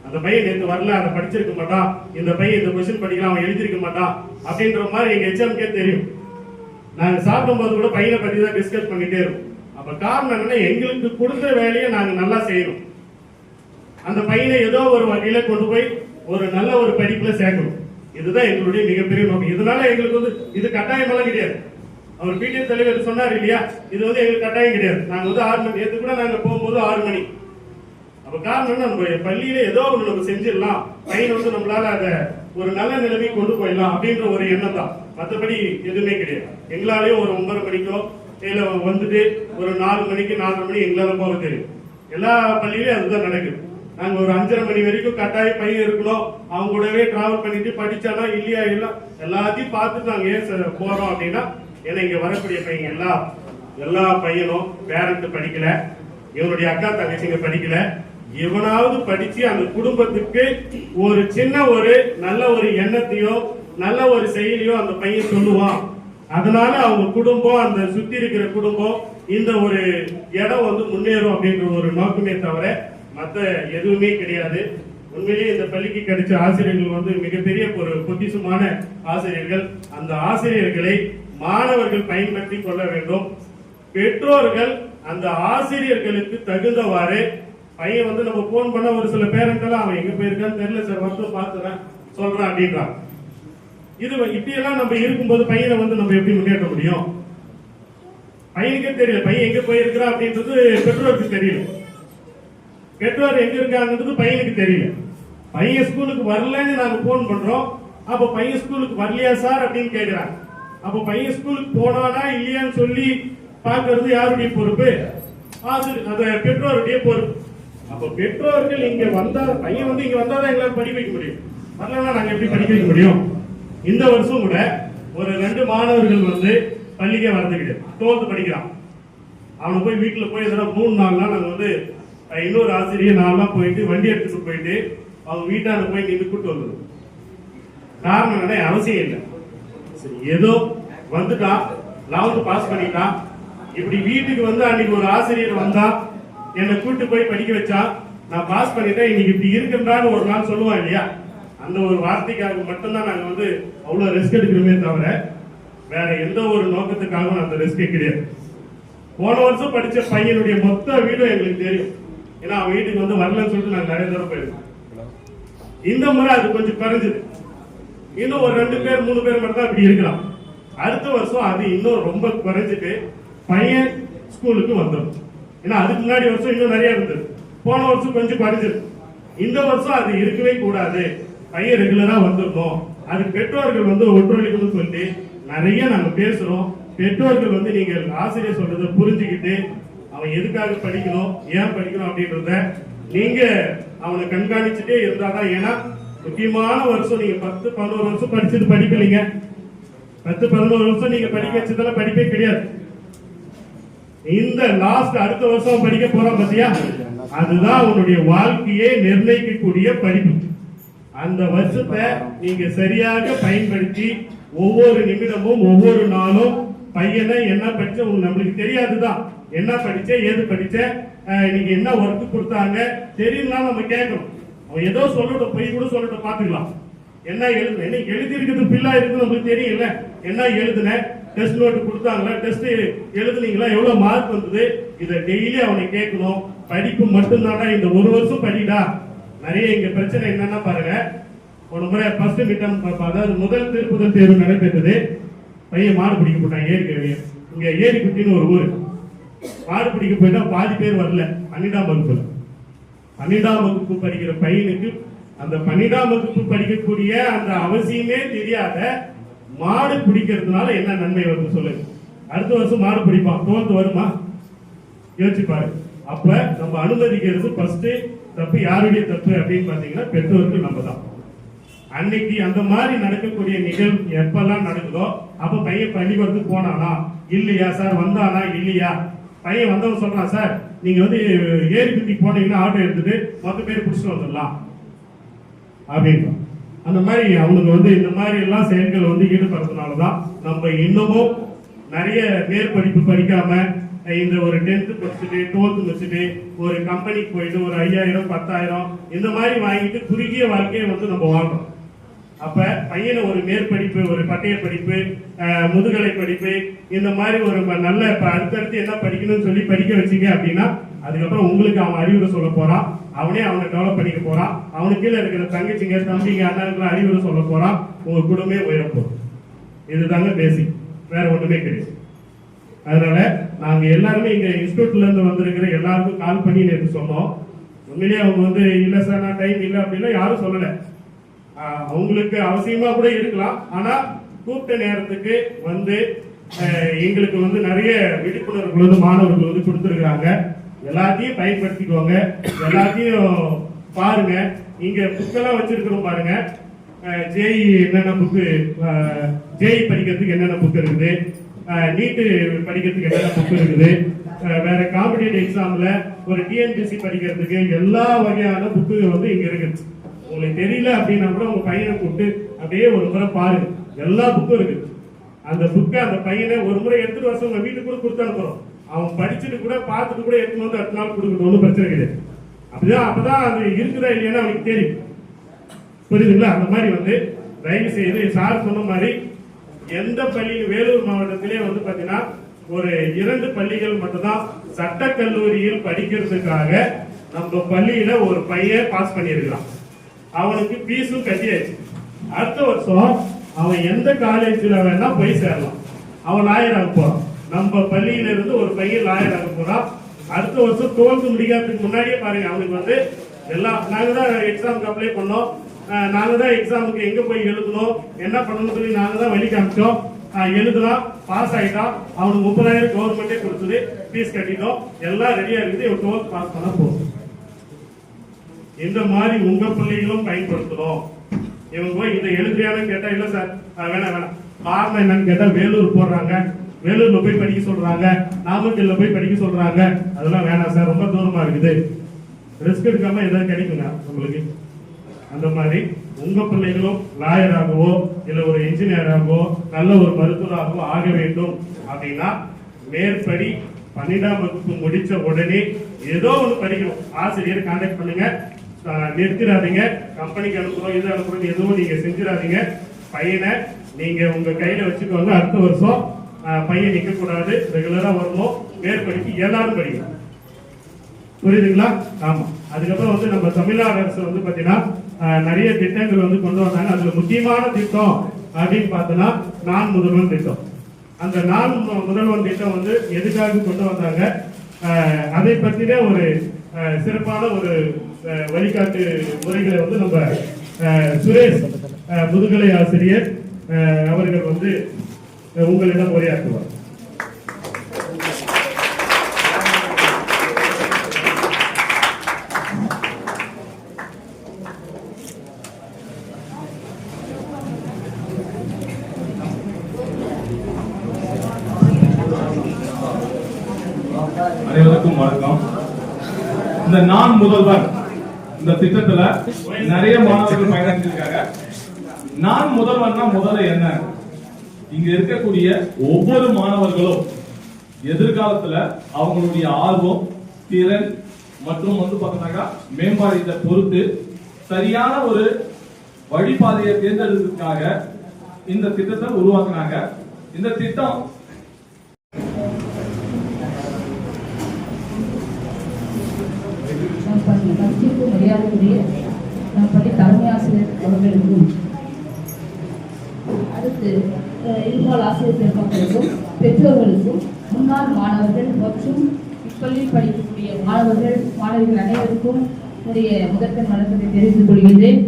அந்த பையன் நேற்று வரல, அதை படிச்சிருக்க மாட்டான், இந்த பையன் இந்த கொஸ்டின் படிக்கலாம், அவன் எழுதிருக்க மாட்டான் அப்படின்ற மாதிரி எங்க எச்எம்கே தெரியும். நாங்க சாப்பிடும் போது கூட பையனை பத்தி தான் டிஸ்கஸ் பண்ணிட்டே இருக்கோம். அப்ப காரணம் என்னன்னா, எங்களுக்கு கொடுத்த வேலையை நாங்க நல்லா செய்யணும். அந்த பையனை ஏதோ ஒரு வகையில கொண்டு போய் ஒரு நல்ல ஒரு படிப்புல சேர்க்கணும். இதுதான் எங்களுடைய மிகப்பெரிய நோக்கம். இதனால எங்களுக்கு வந்து இது கட்டாயம் எல்லாம் கிடையாது. அவர் பிடிஎம் தலைவர் சொன்னார் இல்லையா, இது வந்து எங்களுக்கு கட்டாயம் கிடையாது. நாங்க வந்து 6 மணி, நேற்று கூட நாங்க போகும்போது 6 மணி. அப்ப காரணம் நம்ம பள்ளியில ஏதோ ஒன்று நம்ம செஞ்சிடலாம், பையனை வந்து நம்மளால அதை ஒரு நல்ல நிலைமை கொண்டு போயிடலாம் அப்படின்ற ஒரு எண்ணம் தான். மற்றபடி எதுவுமே கிடையாது. எங்களாலேயும் ஒரு 9 மணிக்கோ இல்ல வந்துட்டு ஒரு 4 மணிக்கு 4:30 மணி எங்களால போக தெரியும். எல்லா பள்ளியிலும் அதுதான் நடக்குது. நாங்க ஒரு 5:30 மணி வரைக்கும் கட்டாய பையன் இருக்கணும், அவங்க கூடவே டிராவல் பண்ணிட்டு படிச்சானா இல்லையா எல்லாம் எல்லாத்தையும் பார்த்துட்டு நாங்க ஏன் போறோம் அப்படின்னா, ஏன்னா இங்க வரக்கூடிய பையன் எல்லா பையனும் பேரண்ட் படிக்கல, இவனுடைய அக்கா தங்கச்சிங்க படிக்கல, இவனாவது படிச்சு அந்த குடும்பத்துக்கு ஒரு சின்ன ஒரு நல்ல ஒரு எண்ணத்தையோ நல்ல ஒரு செயலியோ அந்த பையன் சொல்லுவான். அதனால அவங்க குடும்பம், அந்த சுத்தி இருக்கிற குடும்பம், இந்த ஒரு இடம் வந்து முன்னேறும் அப்படின்ற ஒரு நோக்கமே தவிர மற்ற எதுவுமே கிடையாது. உண்மையிலேயே இந்த பள்ளிக்கு கிடைச்ச ஆசிரியர்கள் வந்து மிகப்பெரிய ஒரு பொக்கிஷமான ஆசிரியர்கள். அந்த ஆசிரியர்களை மாணவர்கள் பயன்படுத்தி கொள்ள வேண்டும். பெற்றோர்கள் அந்த ஆசிரியர்களுக்கு தகுந்தவாறு, பையன் வந்து நம்ம போன் பண்ண ஒரு சில பேரண்ட் எல்லாம் அவன் எங்க போயிருக்கான்னு தெரியல சார், வந்து பாத்துறேன் சொல்றான் அப்படின்றான். இது இப்படியெல்லாம் நம்ம இருக்கும்போது பையனை வந்து நம்ம எப்படி முன்னேற்ற முடியும்? பையனுக்கே தெரியல பையன் எங்க போயிருக்கிறான் அப்படின்றது பெற்றோருக்கு தெரியல, பெற்றோர் எங்க இருக்காங்கன்றது பையனுக்கு தெரியல. பையன் ஸ்கூலுக்கு வரலன்னு நாங்க போன் பண்றோம், அப்ப பையன் ஸ்கூலுக்கு வரலையா சார் அப்படின்னு கேக்குறாங்க. அப்ப பையன் ஸ்கூலுக்கு போனானா இல்லையான்னு சொல்லி பாக்குறது யாருடைய பொறுப்பு? ஆசிரியர், பெற்றோருடைய பொறுப்பு. அப்ப பெற்றோர்கள் இங்க வந்தா, பையன் வந்து இங்க வந்தாதான் எங்களால படிக்க வைக்க முடியும், வரலன்னா நாங்க எப்படி படிக்க வைக்க முடியும்? இந்த வருஷம் கூட ஒரு 2 மாணவர்கள் வந்து பள்ளிக்கே வரது கிடையாது, 12th படிக்கிறான். அவனை போய் வீட்டுல போய் 3-4 நாள் நாங்க வந்து இன்னொரு ஆசிரியர் நான்லாம் போயிட்டு வண்டி எடுத்துட்டு போயிட்டு அவங்க வீட்டாண்ட போய் நின்று கூட்டு வந்தது. காரணம் என்ன? அவசியம் இல்லை. சரி, ஏதோ வந்துட்டான், 11th பாஸ் பண்ணிட்டான். இப்படி வீட்டுக்கு வந்து அன்னைக்கு ஒரு ஆசிரியர் வந்தா என்னை கூட்டு போய் படிக்க வச்சா, நான் பாஸ் பண்ணிட்டேன், இன்னைக்கு இப்படி இருக்குன்றான்னு ஒரு நாள் சொல்லுவான் இல்லையா? அந்த ஒரு வார்த்தைக்காக மட்டும்தான் நாங்க வந்து அவ்வளவு ரிஸ்க் எடுக்கிறோமே தவிர வேற எந்த ஒரு நோக்கத்துக்காகவும் அந்த ரிஸ்கே கிடையாது. போன வருஷம் படிச்ச பையனுடைய மொத்த வீடும் எங்களுக்கு தெரியும், ஏன்னா அவன் வீட்டுக்கு வந்து வரலன்னு சொல்லிட்டு நாங்க நிறைய தடவை போயிருக்கோம். இந்த முறை அது கொஞ்சம் குறைஞ்சது, இன்னும் ஒரு 2 பேர் 3 பேர் மட்டும் தான் இப்படி இருக்கலாம். அடுத்த வருஷம் அது இன்னும் ரொம்ப குறைஞ்சிட்டு பையன் ஸ்கூலுக்கு வந்துடும். ஏன்னா அதுக்கு முன்னாடி வருஷம் இன்னும் நிறைய இருந்தது, போன வருஷம் கொஞ்சம் குறைஞ்சது. இந்த வருஷம் அது இருக்கவே கூடாது, பையன் ரெகுலரா வந்துடணும். அது பெற்றோர்கள் வந்து ஒத்துழைக்கணும்னு சொல்லி நிறைய நாங்க பேசுறோம். பெற்றோர்கள் வந்து நீங்க ஆசிரியர் சொல்றதை புரிஞ்சுக்கிட்டு அவன் எதுக்காக படிக்கணும், ஏன் படிக்கணும் அப்படின்றத நீங்க அவனை கண்காணிச்சுட்டே இருந்தாதான். ஏன்னா முக்கியமான வருஷம் நீங்க 10-11 வருஷம் படிச்சது படிக்கலைங்க, 10-11 வருஷம் நீங்க படிக்க வச்சதெல்லாம் படிப்பே கிடையாது. இந்த லாஸ்ட் அடுத்த வருஷம் படிக்க போறோம் பாத்தியா, அதுதான் அவனுடைய வாழ்க்கையை நிர்ணயிக்கக்கூடிய படிப்பு. அந்த வருஷத்தை நீங்க சரியாக பயன்படுத்தி ஒவ்வொரு நிமிடமும் ஒவ்வொரு நாளும் பையனை என்ன படிச்ச நம்மளுக்கு தெரியாதுதான், என்ன படிச்ச ஏது படிச்ச, நீங்க என்ன ஒர்க் கொடுத்தாங்க தெரியும்னா நம்ம கேட்கணும். அவன் ஏதோ சொல்லட்டும், போய் கூட சொல்லட்டும், பாத்துக்கலாம். என்ன எழுதுன, என்ன எழுதி இருக்குது பிள்ளை இருக்குது நம்மளுக்கு தெரியல, என்ன எழுதுன, டெஸ்ட் நோட்டு கொடுத்தாங்களா, டெஸ்ட் எழுதுனீங்களா, எவ்வளவு மார்க் வந்தது, இதை டெய்லி அவனை கேட்கணும். படிப்பு மட்டும்தானா, இந்த ஒரு வருஷம் படிடா. நிறைய இங்க பிரச்சனை என்னன்னா பாருங்க, ஒரு முறை ஃபர்ஸ்ட் மிட்டம், அதாவது முதல் திருப்புதல் தேர்வு நடைபெற்றது. பையன் மாடு பிடிக்க போட்டான் ஏரி, இங்க ஏரிக்குட்டின்னு ஒரு ஊரு. மாடு பிடிக்க போயிட்டா பாதி பேர் வரல 12ஆம் வகுப்புல. 12ஆம் வகுப்பு படிக்கிற பையனுக்கு அந்த 12ஆம் வகுப்பு படிக்கக்கூடிய அந்த அவசியமே தெரியாத மாடு பிடிக்கிறதுனால என்ன நன்மை வருது சொல்லுங்க? அடுத்த வருஷம் மாடு பிடிப்பான், 12th வருமா? யோசிச்சு பாரு. அப்ப நம்ம அனுமதிக்கிறது ஃபர்ஸ்ட் தப்பு. யாருடைய தப்பு அப்படின்னு பாத்தீங்கன்னா பெற்றோர்கள் நம்ம தான். அன்னைக்கு அந்த மாதிரி நடக்கக்கூடிய நிகழ்வு எப்பெல்லாம் நடக்குதோ அப்ப பையன் பள்ளிக்கூடத்துக்கு போனானா இல்லையா, சார் வந்தானா இல்லையா, பையன் வந்தவன் சொல்றான் சார் நீங்க வந்து ஏரிக்குட்டி போனீங்கன்னா ஆட்டோ எடுத்துட்டு மொத்த பேர் பிடிச்சிட்டு வந்துடலாம் அப்படின்னு. அந்த மாதிரி அவனுக்கு வந்து இந்த மாதிரி எல்லாம் செயல்கள் வந்து ஈடுபடுறதுனாலதான் நம்ம இன்னமும் நிறைய மேற்படிப்பு படிக்காம இந்த ஒரு 10th படிச்சுட்டு 12th முடிச்சுட்டு ஒரு கம்பெனிக்கு போயிட்டு ஒரு 5000 10,000 இந்த மாதிரி வாங்கிட்டு குறுகிய வாழ்க்கையை வந்து நம்ம வாழ்றோம். அப்ப பையனை ஒரு மேற்படிப்பு, ஒரு பட்டய படிப்பு, முதுகலை படிப்பு, இந்த மாதிரி ஒரு நல்ல அடுத்தடுத்து என்ன படிக்கணும்னு சொல்லி படிக்க வச்சீங்க அப்படின்னா அதுக்கப்புறம் உங்களுக்கு அவன் அறிவுரை சொல்ல போறான், அவனே அவனை டெவலப் பண்ணிக்க போறான், அவனுக்கு கீழே இருக்கிற தங்கச்சிங்க தம்பிங்க அண்ணாவுக்கு அறிவுரை சொல்ல போறான், உங்க குடும்பமே உயரப்போம். இதுதாங்க பேசிக், வேற ஒண்ணுமே கிடையாது. அதனால நாங்க எல்லாருமே இங்க இன்ஸ்டியூட்ல இருந்து வந்திருக்கிற எல்லாருக்கும் கால் பண்ணி நேற்று சொன்னோம். உண்மையிலேயே அவங்க வந்து இல்ல சார் நான் டைம் இல்லை அப்படின்னா யாரும் சொல்லல. அவங்களுக்கு அவசியமா கூட இருக்கலாம், ஆனா கூப்பிட்ட நேரத்துக்கு வந்து எங்களுக்கு வந்து நிறைய விழிப்புணர்வுகள் வந்து மாணவர்கள் வந்து கொடுத்துருக்காங்க. எல்லாத்தையும் பயன்படுத்திக்கோங்க, எல்லாத்தையும் பாருங்க. இங்க புக்கெல்லாம் வச்சிருக்கிறோம் பாருங்க. ஜேஇ என்னென்ன புக்கு, ஜேஇ படிக்கிறதுக்கு என்னென்ன புக் இருக்குது, நீட்டு படிக்கிறதுக்கு என்னென்ன புக் இருக்குது, வேற காம்படிட்டிவ் எக்ஸாம்ல ஒரு டிஎன்பிசி படிக்கிறதுக்கு எல்லா வகையான புக்குகள் வந்து இங்க இருக்குது. உங்களுக்கு தெரியல அப்படின்னா கூட உங்க பையனை கூப்பிட்டு அப்படியே ஒரு முறை பாருங்க, எல்லா புக்கும் இருக்குது. அந்த புக்கை அந்த பையனை ஒரு முறை எடுத்துட்டு வர உங்க வீட்டுக்கு கூட கொடுத்து அனுப்புறோம். அவன் படிச்சுட்டு கூட பார்த்துட்டு கூட எடுத்துட்டு வந்து அடுத்த நாள் கொடுக்கணும், ஒன்றும் பிரச்சனை கிடையாது. அப்படிதான் அப்பதான் அது இருக்குதா இல்லையான்னு அவனுக்கு தெரியும். புரியுதுங்களா? அந்த மாதிரி வந்து தயவு செய்து சார் சொன்ன மாதிரி எந்த பள்ளி, வேலூர் மாவட்டத்திலே வந்து பாத்தீங்கன்னா ஒரு 2 பள்ளிகள் மட்டும்தான் சட்டக்கல்லூரியில் படிக்கிறதுக்காக நம்ம பள்ளியில ஒரு பையன் பாஸ் பண்ணியிருக்கிறான். அவனுக்கு பீஸும் கட்டியாச்சு. அடுத்த வருஷம் அவன் எந்த காலேஜ்ல வேணா போய் சேரலாம். அவன் லாயராக போறான். நம்ம பள்ளியில இருந்து ஒரு பையன் லாயராக போறான். அடுத்த வருஷம் 12th முடிக்கிறதுக்கு முன்னாடியே பாருங்க, அவனுக்கு வந்து எல்லாம் நாங்க தான் எக்ஸாமுக்கு அப்ளை பண்ணோம், நாங்க தான் எக்ஸாமுக்கு எங்க போய் எழுதணும் என்ன பண்ணணும்னு சொல்லி நாங்க தான் வழி காமிச்சோம். எழுதலாம், பாஸ் ஆயிட்டான். அவனுக்கு 30,000 கவர்மெண்டே கொடுத்தது, ஃபீஸ் கட்டிட்டோம், எல்லாம் ரெடியா இருக்குது. இவன் 12th பாஸ் பண்ண போதும். இந்த மாதிரி உங்க பிள்ளைகளும் பயன்படுத்தணும். இவங்க போய் இதை எழுதுறியான்னு கேட்டா இல்ல சார் வேணாம். காரணம் என்னன்னு கேட்டா வேலூர் போடுறாங்க, வேலூர்ல போய் படிக்க சொல்றாங்க, நாமக்கல்ல போய் படிக்க சொல்றாங்க. அதெல்லாம் வேணாம் சார், ரொம்ப தூரமா இருக்குது, ரிஸ்க் எடுக்காம ஏதாவது கிடைக்குங்க உங்களுக்கு. அந்த மாதிரி உங்க பிள்ளைகளும் லாயராகவோ இல்ல ஒரு இன்ஜினியராகவோ நல்ல ஒரு மருத்துவராகவோ ஆக வேண்டும் அப்படின்னா மேற்படி 12ஆம் வகுப்பு முடிச்ச உடனே ஏதோ ஒன்று படிக்கணும். ஆசிரியர் கான்டாக்ட் பண்ணுங்க, நிறுத்திடாதீங்க. கம்பெனிக்கு அனுப்புறோம், இது அனுப்புறோம் எதுவும் நீங்க செஞ்சிடாதீங்க. பையனை நீங்க உங்க கையில வச்சுக்கோங்க. அடுத்த வருஷம் பையன் நிக்க கூடாது, ரெகுலரா வரணும். மேற்படிக்கு எல்லாரும் படிக்கணும். புரியுதுங்களா? ஆமா. அதுக்கப்புறம் வந்து நம்ம தமிழ்நாடு அரசு வந்து பாத்தீங்கன்னா நிறைய திட்டங்கள் வந்து கொண்டு வந்தாங்க. அதுல முக்கியமான திட்டம் அப்படின்னு பார்த்தோம்னா நான் முதல்வன் திட்டம். அந்த நான் முதல்வன் திட்டம் வந்து எதுக்காக கொண்டு வந்தாங்க, அதை பற்றின ஒரு சிறப்பான ஒரு வழிகாட்டு முறைகளை வந்து நம்ம சுரேஷ் முதுகலை ஆசிரியர் அவர்கள் வந்து உங்களிடம் உரையாற்றுவார். அனைவருக்கும் வணக்கம். இந்த நான் முதல்வன் இந்த திட்டத்துல நிறைய மாணவர்கள் பயணிச்சிருக்காங்க. நான் முதல்வன்னா முதல்ல என்ன, இங்க இருக்கக்கூடிய ஒவ்வொரு மாணவர்களும் எதிர்காலத்துல அவங்களுடைய ஆர்வம், திறன் மற்றும் வந்து பார்த்தீங்கன்னா மேம்பாடு பொறுத்து சரியான ஒரு வழிபாதையை தேர்ந்தெடுக்கிறதுக்காக இந்த திட்டத்தை உருவாக்குனாங்க. இந்த திட்டம் மரியாதைக்குரிய நம் பள்ளி தலைமை ஆசிரியர் அவர்களுக்கும், அடுத்து இருபால் ஆசிரியர் பெருமக்களுக்கும், பெற்றோர்களுக்கும், முன்னாள் மாணவர்கள் மற்றும் இப்பள்ளியில் படிக்கக்கூடிய மாணவர்கள் மாணவிகள் அனைவருக்கும் என்னுடைய முதற்கண் வணக்கத்தை தெரிவித்துக் கொள்கின்றேன்.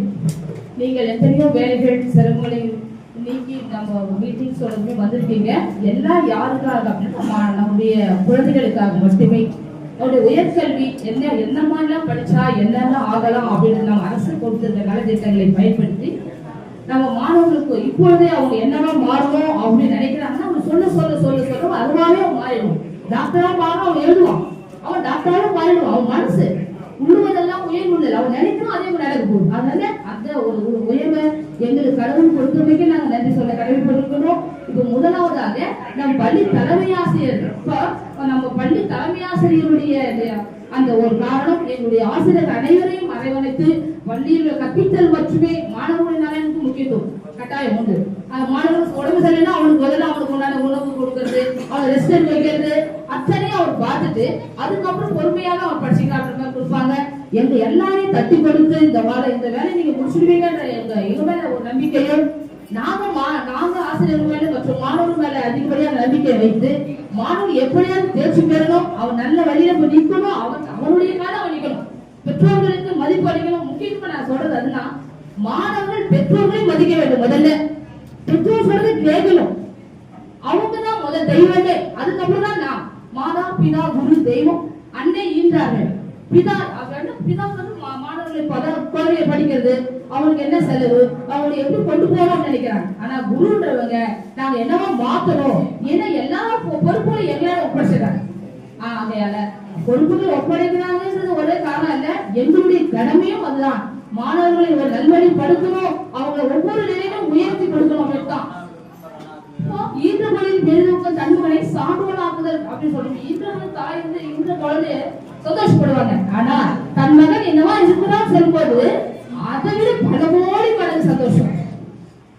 நீங்கள் எத்தனையோ வேலைகள் சிரமங்களை நீக்கி நம்ம மீட்டிங் சொல்றது வந்திருக்கீங்க. எல்லாம் யாருக்காக அப்படின்னா நம்முடைய குழந்தைகளுக்காக மட்டுமே. அவருடைய உயர்கல்வி என்ன மாதிரிலாம் படிச்சா என்னெல்லாம் ஆகலாம் அப்படின்னு நம்ம அரசு கொடுத்திருக்க நலத்திட்டங்களை பயன்படுத்தி நம்ம மாணவர்களுக்கு இப்பொழுதே அவங்க என்னெல்லாம் மாறணும் அப்படின்னு நினைக்கிறாங்கன்னா அவங்க சொல்ல அதுவாகவே அவன் மாறிடும். டாக்டரா மாறும், அவன் எழுதுவான், அவன் டாக்டராக மாறிடுவான். அவன் மனசு உள்ளுவதெல்லாம் உயர்வுள்ளது, அவன் நினைக்கணும், அதே மாதிரி நடக்க போகுது. அதனால அந்த ஒரு உயர்வை எங்களுக்கு கடவுள் கொடுத்தமைக்கு நாங்கள் நன்றி சொல்ல கடமைப்பட்டிருக்கிறோம். இப்ப முதலாவதாக நம் பள்ளி தலைமை ஆசிரியர், நம்ம பள்ளி தலைமை ஆசிரியருடைய அந்த ஒரு காரணம் எங்களுடைய ஆசிரியர் அனைவரையும் அரவணைத்து பள்ளியில் கற்பித்தல் மட்டுமே மாணவர்களின் நலனுக்கு முக்கியத்துவம் கட்டாயம் உண்டு. மாணவர்களுக்கு உடம்பு சரியில்லைன்னா அவனுக்கு முதல்ல அவனுக்கு உண்டான உணவு கொடுக்கறது, அவனை ரெஸ்ட் எடுக்க வைக்கிறது, அத்தனையும் அவர் பார்த்துட்டு அதுக்கப்புறம் பொறுமையாக அவர் படிச்சு காட்டுற மாதிரி கொடுப்பாங்க. எங்க எல்லாரையும் தட்டி கொடுத்து இந்த வேலை நீங்க முடிச்சுடுவீங்கன்ற எங்க மேல ஒரு நம்பிக்கையும் நாங்க ஆசிரியர்கள் மேல மற்றும் மாணவர்கள் மேல அதிகப்படியான நம்பிக்கை வைத்து மாணவன் எப்படியாவது தேர்ச்சி பெறணும், அவன் நல்ல வழியில போய் நிற்கணும், அவனுடைய காலம் அவன் நிற்கணும், பெற்றோர்களுக்கு மதிப்பு அளிக்கணும். முக்கியமா நான் சொல்றது அதுதான், மாணவர்கள் பெற்றோர்களை மதிக்க வேண்டும். முதல்ல பெற்றோர் சொல்றது கேட்கணும், அவங்கதான் முதல் தெய்வமே. அதுக்கப்புறம் தான் நான் மாதா பிதா குரு தெய்வம் அன்னை ஈன்றார்கள். பிதா வந்து மாணவர்கள் குழந்தைய படிக்கிறது, அவங்களுக்கு என்ன செலவு, அவங்களை எப்படி கொண்டு போகணும்னு நினைக்கிறாங்க. ஆனா குருன்றவங்க நாங்க என்னவோ மாத்தணும், ஏன்னா எல்லா பொறுப்புகளும் எல்லாரும் ஒப்படைச்சிட்டாங்க. ஆகையால பொறுப்புகள் ஒப்படைக்கிறாங்கிறது ஒரே காரணம் இல்ல, எங்களுடைய கடமையும் அதுதான். மாணவர்களை ஒரு நல்வழி படுத்தணும், அவங்களை ஒவ்வொரு நிலையிலும் உயர்த்தி கொடுக்கணும் அப்படின்தான். ஈன்றவளின் பெருநோக்கம் தன்மகளை சான்றோனாக்குதல் அப்படின்னு சொல்லுங்க. ஈன்றவள் தாய் வந்து இந்த குழந்தைய சந்தோஷப்படுவாங்க. ஆனா தன் மகன் என்னவா இருக்கிறான்னு சொல்லும்போது அதை விட பல கோடி மடங்கு சந்தோஷம்.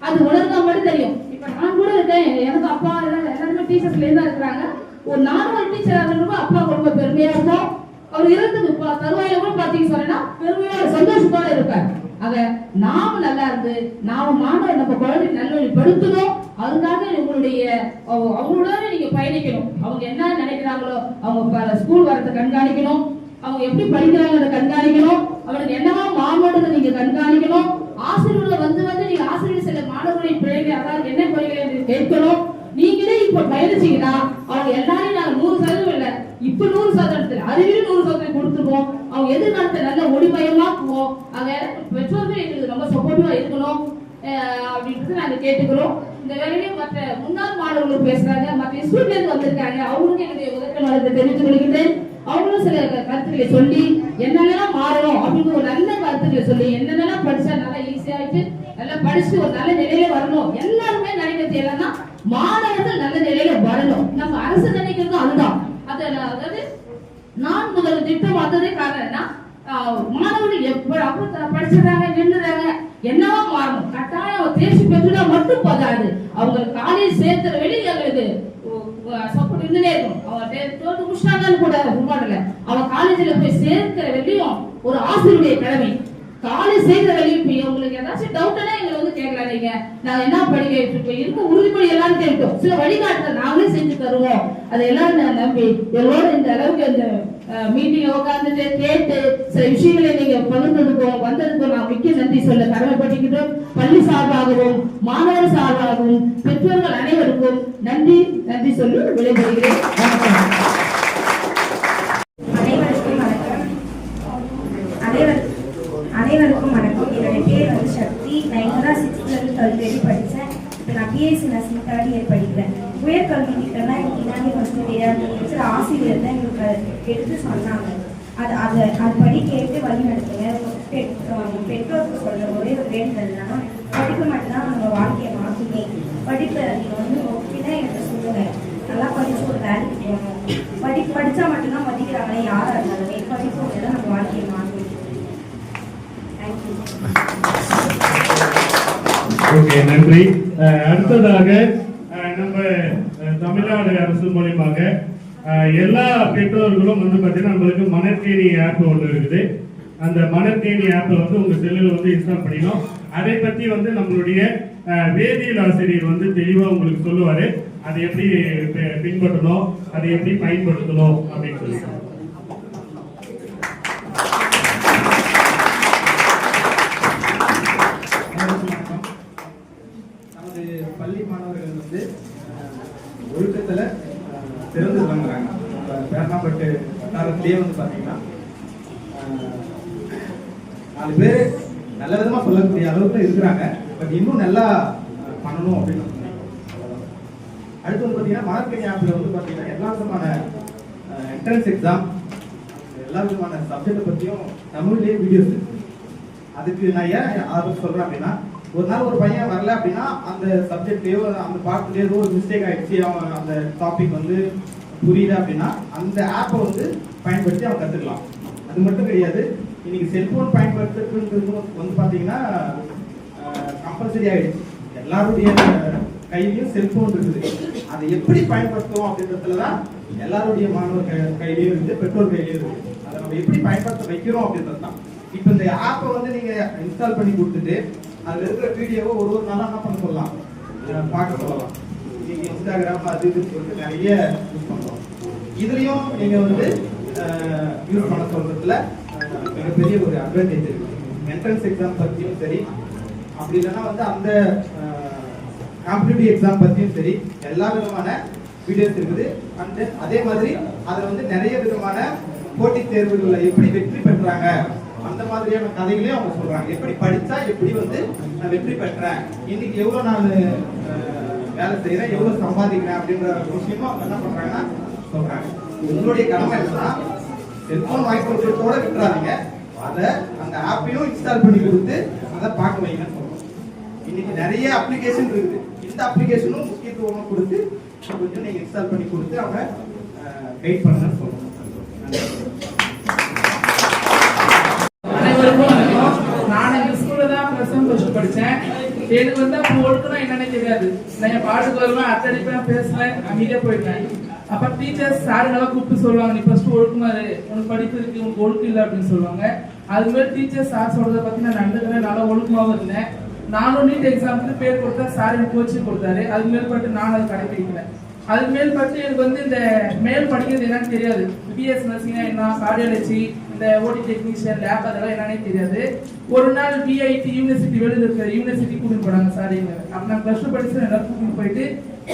அது உணர்ந்தா மட்டும் தெரியும். இப்ப நான் கூட இருக்கேன், எனக்கு அப்பா எல்லாருமே டீச்சர்ஸ்ல இருந்தா இருக்கிறாங்க. ஒரு நார்மல் டீச்சர் ஆகணும் அப்பா ரொம்ப பெருமையா இருக்கும். அவர் இறந்து தருவாயில கூட பாத்தீங்க சொன்னா பெருமையோட சந்தோஷத்தோட இருப்பார். ஆக நாம நல்லா இருந்து நாம மாணவர் நம்ம குழந்தை நல்வழி படுத்தணும். அதுக்காக உங்களுடைய அவங்களோட நீங்க பயணிக்கணும். அவங்க என்ன நினைக்கிறாங்களோ, அவங்க ஸ்கூல் வரத்தை கண்காணிக்கணும், அவங்க எப்படி படிக்கிறாங்க கண்காணிக்கணும், அவனுக்கு என்னவா மாணவர்களை நீங்க கண்காணிக்கணும். ஆசிரியர்களை வந்து நீங்க ஆசிரியர் சில மாணவர்களின் பிள்ளைகள் அதாவது என்ன குறைகளை கேட்கணும். நீங்களே இப்ப பயணிச்சீங்கன்னா அவங்க எல்லாரையும் நாங்க 100% இல்ல, இப்ப 100% அறிவியல் 100% கொடுத்துருவோம். அவங்க எதிர்காலத்தை நல்ல ஒளிமயமாக்குவோம். ஆக பெற்றோர்கள் எங்களுக்கு ரொம்ப சப்போர்ட்டிவா இருக்கணும் அப்படின்றது நாங்க கேட்டுக்கிறோம். இந்த வேலையில மற்ற முன்னாள் மாணவர்கள் பேசுறாங்க, மற்ற ஸ்டூடெண்ட்ல இருந்து வந்திருக்காங்க, அவங்களுக்கு என்னுடைய முதற்கண் வளர்த்து தெரிவித்துக் கொள்கிறேன். அவங்களும் சில கருத்துக்களை சொல்லி என்னென்னலாம் மாறணும் அப்படின்னு ஒரு நல்ல கருத்துக்களை சொல்லி என்னென்னலாம் படிச்சா நல்லா ஈஸியா ஆயிட்டு நல்லா படிச்சு ஒரு நல்ல நிலையில வரணும். எல்லாருமே நினைக்கிறது என்னன்னா மாணவர்கள் நல்ல நிலையில வரணும். நம்ம அரசு நினைக்கிறதும் அதுதான். அதாவது நான் முதல் திட்டம் வந்ததே காரணம் என்ன, மாணவர்கள் எப்ப படிச்சிடறாங்க நின்றுறாங்க என்னவா மாறணும். கட்டாயம் தேர்ச்சி பெற்றுனா மட்டும் போதாது, அவங்க காலேஜ் சேர்த்துற வெளியே எங்களுக்கு சப்போர்ட் இருந்துட்டே இருக்கும். அவங்க முடிச்சாங்கன்னு கூட உண்மையில அவன் காலேஜ்ல போய் சேர்க்கிற வெளியும் ஒரு ஆசிரியருடைய கடமை. காலேஜ் சேர்க்கிற வெளியும் உங்களுக்கு ஏதாச்சும் டவுட்னா எங்களை வந்து கேட்கலாம். நீங்க நாங்க என்ன படிக்க இருக்க உறுதிமொழி எல்லாம் கேட்டோம், சில வழிகாட்டுல நாங்களே செஞ்சு தருவோம். அதை எல்லாரும் நம்பி எல்லோரும் இந்த அளவுக்கு இந்த மீட்டிங் உட்கார்ந்துட்டு கேட்டு சில விஷயங்களை நீங்க பகிர்ந்ததுக்கும் வந்ததுக்கும் நான் மிக்க நன்றி சொல்ல கடமைப்பட்டுக்கிட்டோம். பள்ளி சார்பாகவும் மாணவர் சார்பாகவும் பெற்றோர்கள் அனைவருக்கும் நன்றி சொல்லி விடைபெறுகிறேன். அனைவருக்கும் வணக்கம். என்னுடைய பேர் வந்து சக்தி. நான் இங்கே தான் 6th 12th படித்தேன். இப்போ நான் பிஎஸ்சி நர்சிங் 3rd year படிக்கிறேன். உயர்கல்வி திட்டம்னா எனக்கு என்னன்னு ஃபஸ்ட்டு தெரியாது. சில ஆசிரியர் தான் எங்களுக்கு எடுத்து சொன்னாங்க. அதுபடி கேட்டு வழி நடத்துங்க. பெற்றோருக்கு சொல்கிற ஒரே ஒரு வேண்டுதல் என்னன்னா படிப்பு மட்டும்தான் நம்ம வாழ்க்கையை மாற்றுமே. படிப்பை நீங்கள் வந்து நோக்கினா எனக்கு சொல்லுங்கள். நல்லா படித்து ஒரு வேலைக்கு போகணும். படித்தா மட்டும்தான் மதிக்கிறாங்களே யாராக இருந்தாலுமே. படிப்பு மட்டும் தான் நம்ம வாழ்க்கையை மாற்றணும். ஓகே, நன்றி. அடுத்ததாக நம்ம தமிழ்நாடு அரசு மூலியமாக எல்லா பெற்றோர்களும் வந்து பார்த்தீங்கன்னா நம்மளுக்கு மணற்கேணி ஆப் ஒன்று இருக்குது. அந்த மணற்கேணி ஆப்பை வந்து உங்க செல்லில் வந்து இன்ஸ்டால் பண்ணிக்கணும். அதை பற்றி வந்து நம்மளுடைய வேதியியல் ஆசிரியர் வந்து தெளிவாக உங்களுக்கு சொல்லுவாரு. அதை எப்படி பின்பற்றணும், அதை எப்படி பயன்படுத்தணும் அப்படின்னு சொல்லி. பள்ளி மாணவர்கள் வந்து ஒழுக்கத்துல சிறந்து விளங்குறாங்க. பேரணாம்பட்டு வட்டாரத்திலேயே வந்து பாத்தீங்கன்னா 4 பேர் நல்ல விதமா சொல்லக்கூடிய அளவுக்கு இருக்கிறாங்க. பட் இன்னும் நல்லா பண்ணணும் அப்படின்னு அடுத்து வந்து பாத்தீங்கன்னா மணற்கேணி ஆப்ல வந்து பாத்தீங்கன்னா எல்லா விதமான என்ட்ரன்ஸ் எக்ஸாம் எல்லா விதமான சப்ஜெக்ட் பத்தியும் தமிழ்லயே வீடியோஸ் இருக்கு. அதுக்கு நான் ஏன் ஆர்வம் சொல்றேன் அப்படின்னா, ஒரு நாள் ஒரு பையன் வரல அப்படின்னா அந்த சப்ஜெக்ட்லயோ அந்த பாடத்துலயோ ஏதோ ஒரு மிஸ்டேக் ஆயிடுச்சு, அவன் அந்த டாபிக் வந்து புரியல அப்படின்னா அந்த ஆப்பை வந்து பயன்படுத்தி அவன் கத்துக்கலாம். அது மட்டும் கிடையாது, இன்னைக்கு செல்போன் பயன்படுத்துறது வந்து பாத்தீங்கன்னா கம்பல்சரி ஆயிடுச்சு. எல்லாருடைய கையிலையும் செல்போன் இருக்குது. அதை எப்படி பயன்படுத்துவோம் அப்படின்றதுலதான் எல்லாருடைய மாணவர் கையிலையும் இருக்குது, பெற்றோர் கையிலையும் இருக்குது. அதை நம்ம எப்படி பயன்படுத்த வைக்கிறோம் அப்படின்றது தான். இப்ப இந்த ஆப்பை வந்து நீங்க இன்ஸ்டால் பண்ணி கொடுத்துட்டு அதுல இருக்கிற வீடியோவை ஒரு நாளா என்ன பண்ண சொல்லலாம், பார்க்க சொல்லலாம். நீங்க இன்ஸ்டாகிராம் அது இதுன்னு சொல்லிட்டு நிறைய யூஸ் பண்றோம். இதுலயும் நீங்க வந்து யூஸ் பண்ண சொல்றதுல மிகப்பெரிய ஒரு அட்வான்டேஜ் இருக்கு. என்ட்ரன்ஸ் எக்ஸாம் பத்தியும் சரி, அப்படி இல்லைன்னா வந்து அந்த காம்படிட்டிவ் எக்ஸாம் பத்தியும் சரி எல்லா விதமான வீடியோஸ் இருக்குது. அதே மாதிரி அதுல வந்து நிறைய விதமான போட்டித் தேர்வுகளை எப்படி வெற்றி பெற்றாங்க அந்த மாதிரியான கதைகளையும் அவங்க சொல்றாங்க. எப்படி படிச்சா எப்படி வந்து நான் வெற்றி பெற்றேன், இன்னைக்கு எவ்வளவு நான் வேலை செய்யறேன், எவ்வளவு சம்பாதிக்கிறேன் அப்படின்ற விஷயமும் அவங்க என்ன பண்றாங்கன்னா சொல்றாங்க. உங்களுடைய கடமை என்னன்னா செல்போன் வாங்கி கொடுக்கறதோட விட்டுறாதீங்க, அதை அந்த ஆப்பையும் இன்ஸ்டால் பண்ணி கொடுத்து அதை பார்க்க வைங்கன்னு சொல்றோம். இன்னைக்கு நிறைய அப்ளிகேஷன் இருக்குது, இந்த அப்ளிகேஷனும் முக்கியத்துவம் கொடுத்து கொஞ்சம் நீங்க இன்ஸ்டால் பண்ணி கொடுத்து அவங்க கைட் பண்ணணும்னு சொல்றோம். அனைவருக்கும் வணக்கம். நான் இந்த ஸ்கூல்ல தான் +1 படிச்சேன். எனக்கு வந்து அப்போ ஒழுக்கம்னா என்னன்னே தெரியாது. நான் என் பாட்டுக்கு வருவேன், அட்டடிப்பேன், பேசுவேன், அமைதியா போயிடுவேன். அப்ப டீச்சர்ஸ் சாருங்கெல்லாம் கூப்பிட்டு சொல்லுவாங்க, நீ ஃபர்ஸ்ட் ஒழுக்கமா இரு, உனக்கு படிப்பு இருக்கு, உனக்கு ஒழுக்கம் இல்லை அப்படின்னு சொல்லுவாங்க. அது மாதிரி டீச்சர்ஸ் சார் சொல்றதை பத்தி நான் நடந்துக்கிறேன், நல்லா ஒழுக்கமாவும் இருந்தேன். நானும் நீட் எக்ஸாமுக்கு பேர் கொடுத்தா சார் எனக்கு கோச்சிங் கொடுத்தாரு. அது மேற்பட்டு நான் அதை கடைபிடிக்கிறேன். அது மேற்பட்டு எனக்கு வந்து இந்த மேல் படிக்கிறது என்னன்னு தெரியாது. பிஎஸ் நர்சிங்னா என்ன, கார்டியாலஜி, இந்த ஓடி டெக்னீஷியன், லேப் அதெல்லாம் என்னன்னே தெரியாது. ஒரு நாள் விஐடி யூனிவர்சிட்டி வெளியில் இருக்கிற யூனிவர்சிட்டி கூட்டிட்டு போனாங்க சார். அப்ப நான் +2 படிச்சு எல்லாரும் கூட்டிட்டு போயிட்டு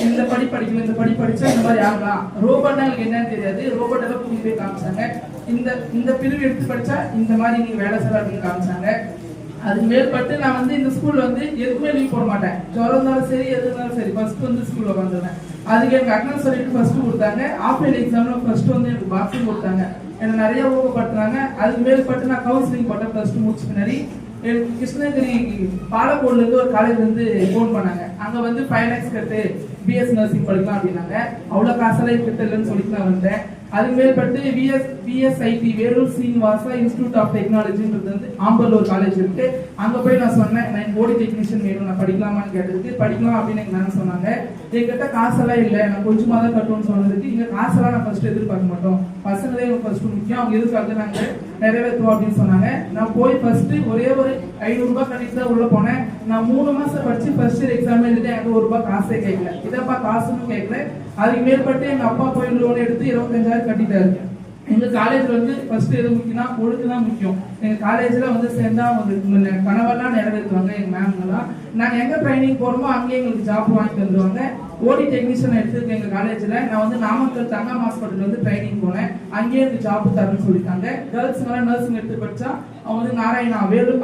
இந்த படி படிக்கல, இந்த படி படிச்சா இந்த மாதிரி ஆகலாம், ரோபோட்னா எனக்கு என்னன்னு தெரியாது, ரோபோட் எல்லாம் கூட்டிட்டு போய் காமிச்சாங்க. இந்த பிரிவு எடுத்து படிச்சா இந்த மாதிரி நீங்க வேலை செய்யலாம் அப்படின்னு காமிச்சாங்க. அது மேற்பட்டு நான் வந்து இந்த ஸ்கூல்ல வந்து எதுவுமே லீவ் போட மாட்டேன். ஜுரம் இருந்தாலும் சரி, எது இருந்தாலும் சரி, ஃபர்ஸ்ட் வந்து ஸ்கூல்ல வந்துடுவேன். அதுக்கு எனக்கு அட்டனன்ஸ் சொல்லிட்டு ஃபர்ஸ்ட் கொடுத்தாங்க. ஆஃப் இயர்லி எக்ஸாம்ல ஃபர்ஸ்ட் வந்து எனக்கு பாக்ஸிங் கொடுத்தாங்க. என்ன நிறைய ஊக்கப்படுத்துறாங்க. அதுக்கு மேற்பட்டு நான் கவுன்சிலிங் போட்டேன். +2 முடிச்ச பின்னாடி எனக்கு கிருஷ்ணகிரி பாலக்கோடுல இருந்து ஒரு காலேஜ்ல இருந்து ஃபோன் பண்ணாங்க. அங்க வந்து 5 lakhs கட்டு பிஎஸ் நர்சிங் படிக்கலாம் அப்படின்னாங்க. அவ்வளவு காசெல்லாம் கிட்ட இல்லைன்னு சொல்லிட்டு நான் வந்தேன். அதுக்கு மேற்பட்டு விஎஸ்ஐடி வேலூர் சீனிவாசா இன்ஸ்டிடியூட் ஆஃப் டெக்னாலஜின்றது வந்து ஆம்பலூர் காலேஜ் இருக்கு. அங்க போய் நான் சொன்னேன், நான் ஓடி டெக்னீஷியன் வேணும், நான் படிக்கலாமான்னு கேட்டதுக்கு படிக்கலாம் அப்படின்னு எனக்கு நான் சொன்னாங்க. என்கிட்ட காசெல்லாம் இல்லை, நான் கொஞ்சமா தான் கட்டணும்னு சொன்னதுக்கு இங்க காசெல்லாம் நான் ஃபர்ஸ்ட் எதிர்பார்க்க மாட்டோம், பசங்களே ஃபர்ஸ்ட் முக்கியம், அவங்க எதிர்பார்த்து நாங்க நிறைவேற்றுவோம் அப்படின்னு சொன்னாங்க. நான் போய் ஃபர்ஸ்ட் ஒரே ஒரு 500 ரூபாய் கட்டிட்டு தான் உள்ள போனேன். நான் 3 மாசம் படிச்சு ஃபர்ஸ்ட் இயர் எக்ஸாம் எழுதிட்டு எனக்கு 1 ரூபாய் காசே கேட்கல. இதப்பா காசுன்னு கேட்கல. அதுக்கு மேற்பட்டு எங்க அப்பா போய் லோன் எடுத்து 25,000 கட்டிட்டாரு. எங்க காலேஜ்ல வந்து ஃபர்ஸ்ட் எது முக்கியம்னா ஒழுக்கம் தான் முக்கியம். எங்க காலேஜ்ல வந்து சேர்ந்தா அவங்க கனவெல்லாம் நிறைவேற்றுவாங்க எங்க மேம்லாம். நாங்க எங்க ட்ரைனிங் போறோமோ அங்கேயே எங்களுக்கு ஜாப் வாங்கி தந்துருவாங்க. ஓடி டெக்னீஷியன் எடுத்துருக்கேன் எங்க காலேஜ்ல. நான் வந்து நாமக்கல் தங்கம் ஹாஸ்பிட்டல் வந்து ட்ரைனிங் போனேன். அங்கேயே எனக்கு ஜாப் தரணும்னு சொல்லிட்டாங்க. கேர்ள்ஸ்ங்கெல்லாம் நர்சிங் எடுத்து படிச்சா அவங்க வந்து நாராயணா வேலூர்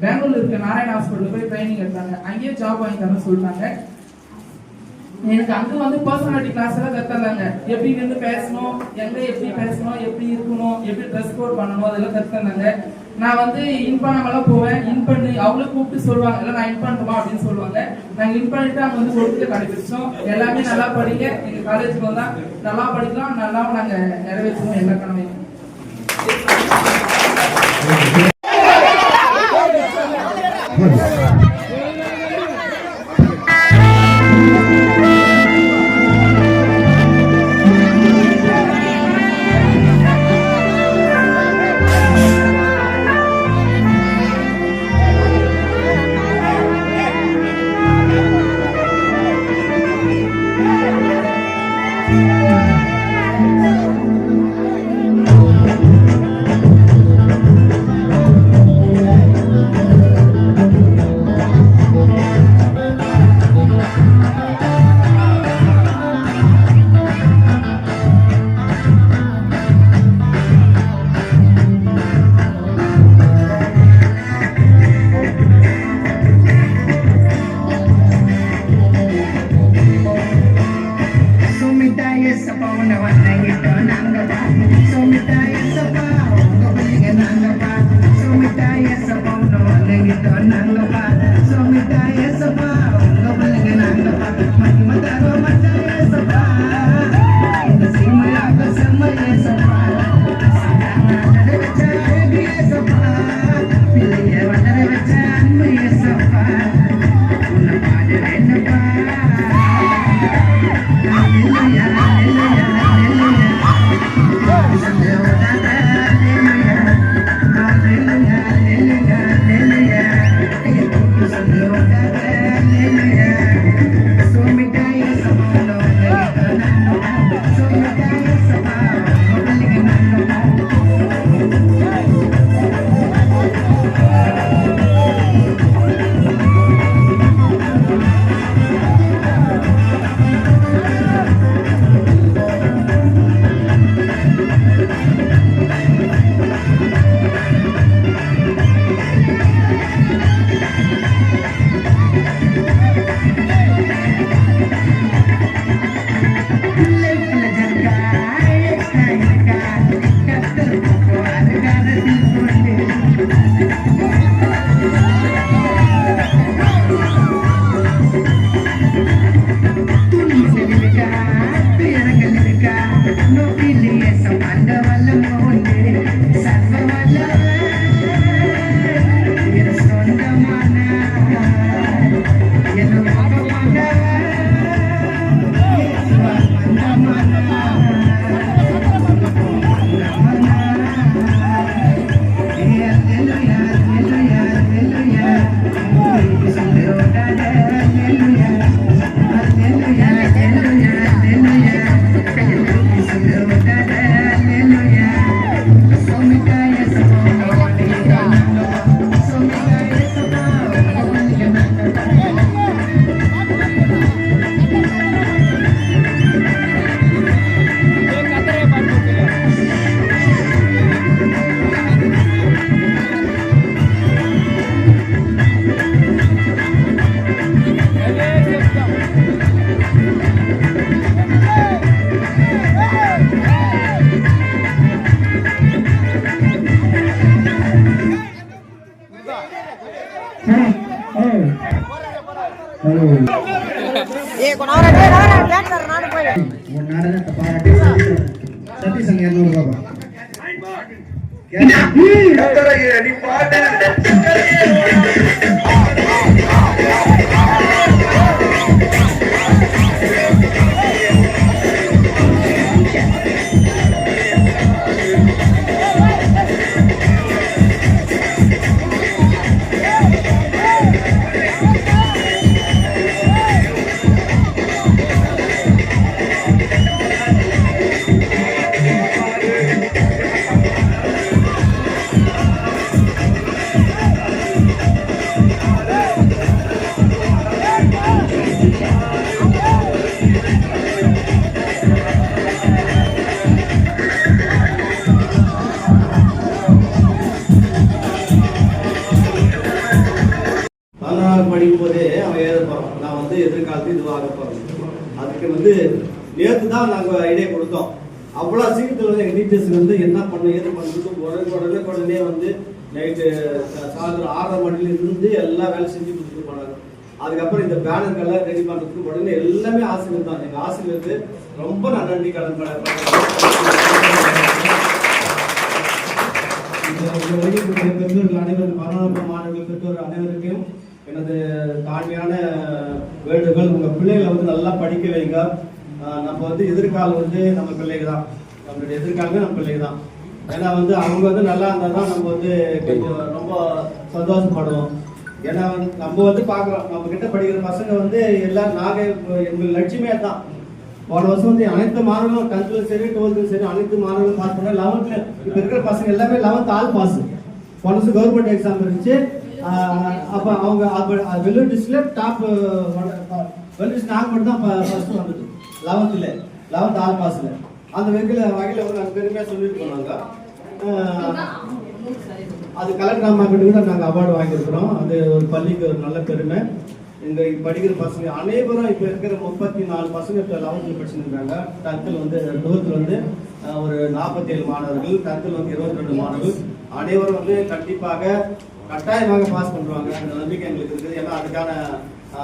பெங்களூர்ல இருக்க நாராயணா ஹாஸ்பிட்டல் போய் ட்ரைனிங் எடுத்தாங்க. அங்கேயே ஜாப் வாங்கி தரணும்னு சொல்லிட்டாங்க. எனக்கு அங்க வந்து பர்சனாலிட்டி கிளாஸ் எல்லாம் கத்துறாங்க. எப்படி நின்று பேசணும், எங்க எப்படி பேசணும், எப்படி இருக்கணும், எப்படி ட்ரெஸ் கோட் பண்ணணும், அதெல்லாம் கத்துறாங்க. நான் வந்து இன் பண்ணாமலாம் போவேன். இன் பண்ணி அவங்களும் கூப்பிட்டு சொல்லுவாங்க, இல்லை நான் இன் பண்ணுமா அப்படின்னு சொல்லுவாங்க. நாங்க இன் பண்ணிட்டு அங்க வந்து ஒழுக்கத்தை கடைபிடிச்சோம். எல்லாமே நல்லா படிங்க, எங்க காலேஜுக்கு வந்தா நல்லா படிக்கலாம், நல்லா நாங்க நிறைவேற்றுவோம் எல்லா கடமையும். Hallelujah, hallelujah, hallelujah. நடனத்தை பாராட்டி சதீஷ் அங்க 200 ரூபாய் படிக்கும் போதே அவன் எழுத போறான், நான் வந்து எதிர்காலத்தில் இதுவாக போறேன். அதுக்கு நேற்று தான் நாங்கள் ஐடியா கொடுத்தோம். அவ்வளோ சீக்கிரத்தில் எங்கள் டீச்சர்ஸ் என்ன பண்ண ஏது பண்ணுறது உடனே நைட்டு சாயந்தரம் 6:30 மணிலிருந்து எல்லா வேலை செஞ்சு கொடுத்துட்டு போனாங்க. அதுக்கப்புறம் இந்த பேனர்கள்லாம் ரெடி பண்ணுறதுக்கு உடனே எல்லாமே ஆசிரியர் தான். எங்கள் ஆசிரியருக்கு ரொம்ப நான் நன்றி கடன் பெற்றோர்கள் அனைவரும் மாணவர்கள் பெற்றோர் அனைவருக்கும் எனது தாழ்மையான வேண்டுகோள், உங்க பிள்ளைகளை நல்லா படிக்க வைங்க. நம்ம எதிர்காலம் நம்ம பிள்ளைங்க தான், நம்மளுடைய எதிர்காலமே நம்ம பிள்ளைங்க தான். ஏன்னா அவங்க நல்லா இருந்தால் தான் நம்ம கொஞ்சம் ரொம்ப சந்தோஷப்படுவோம். ஏன்னா நம்ம பார்க்குறோம், நம்ம கிட்ட படிக்கிற பசங்க எல்லாரும் எங்கள் லட்சியமே தான். போன வருஷம் அனைத்து மாணவர்களும் 10th சரி 12th சரி அனைத்து மாணவர்களும் பாஸ் பண்ண. 11th இப்போ இருக்கிற பசங்க எல்லாமே 11th ஆல் பாஸ். போன வருஷம் கவர்மெண்ட் எக்ஸாம் இருந்துச்சு. அப்போ அவங்க வெள்ளூர் டிஸ்ட்ரிக்ட்ல டாப் வெள்ளூர் டிஸ்ட்ரிக்ட் நாகப்பட்டினம் தான் ஃபர்ஸ்ட் வந்தது 11th ஆல் பாஸ்ல. அந்த வகையில் பெருமையாக சொல்லிட்டு போனாங்க. அது கலெக்டர் அம்மா கிட்ட கூட நாங்கள் அவார்டு வாங்கியிருக்கிறோம். அது ஒரு பள்ளிக்கு ஒரு நல்ல பெருமை. இந்த படிக்கிற பசங்க அனைவரும் இப்போ இருக்கிற 34 பசங்க இப்போ 11th படிச்சுருக்காங்க. 10th 12th ஒரு 47 மாணவர்கள், 10th 22 மாணவர்கள். அனைவரும் கண்டிப்பாக கட்டாயமாக பாஸ் பண்ணுவாங்க. அந்த நம்பிக்கை எங்களுக்கு இருக்குது. ஏன்னா அதுக்கான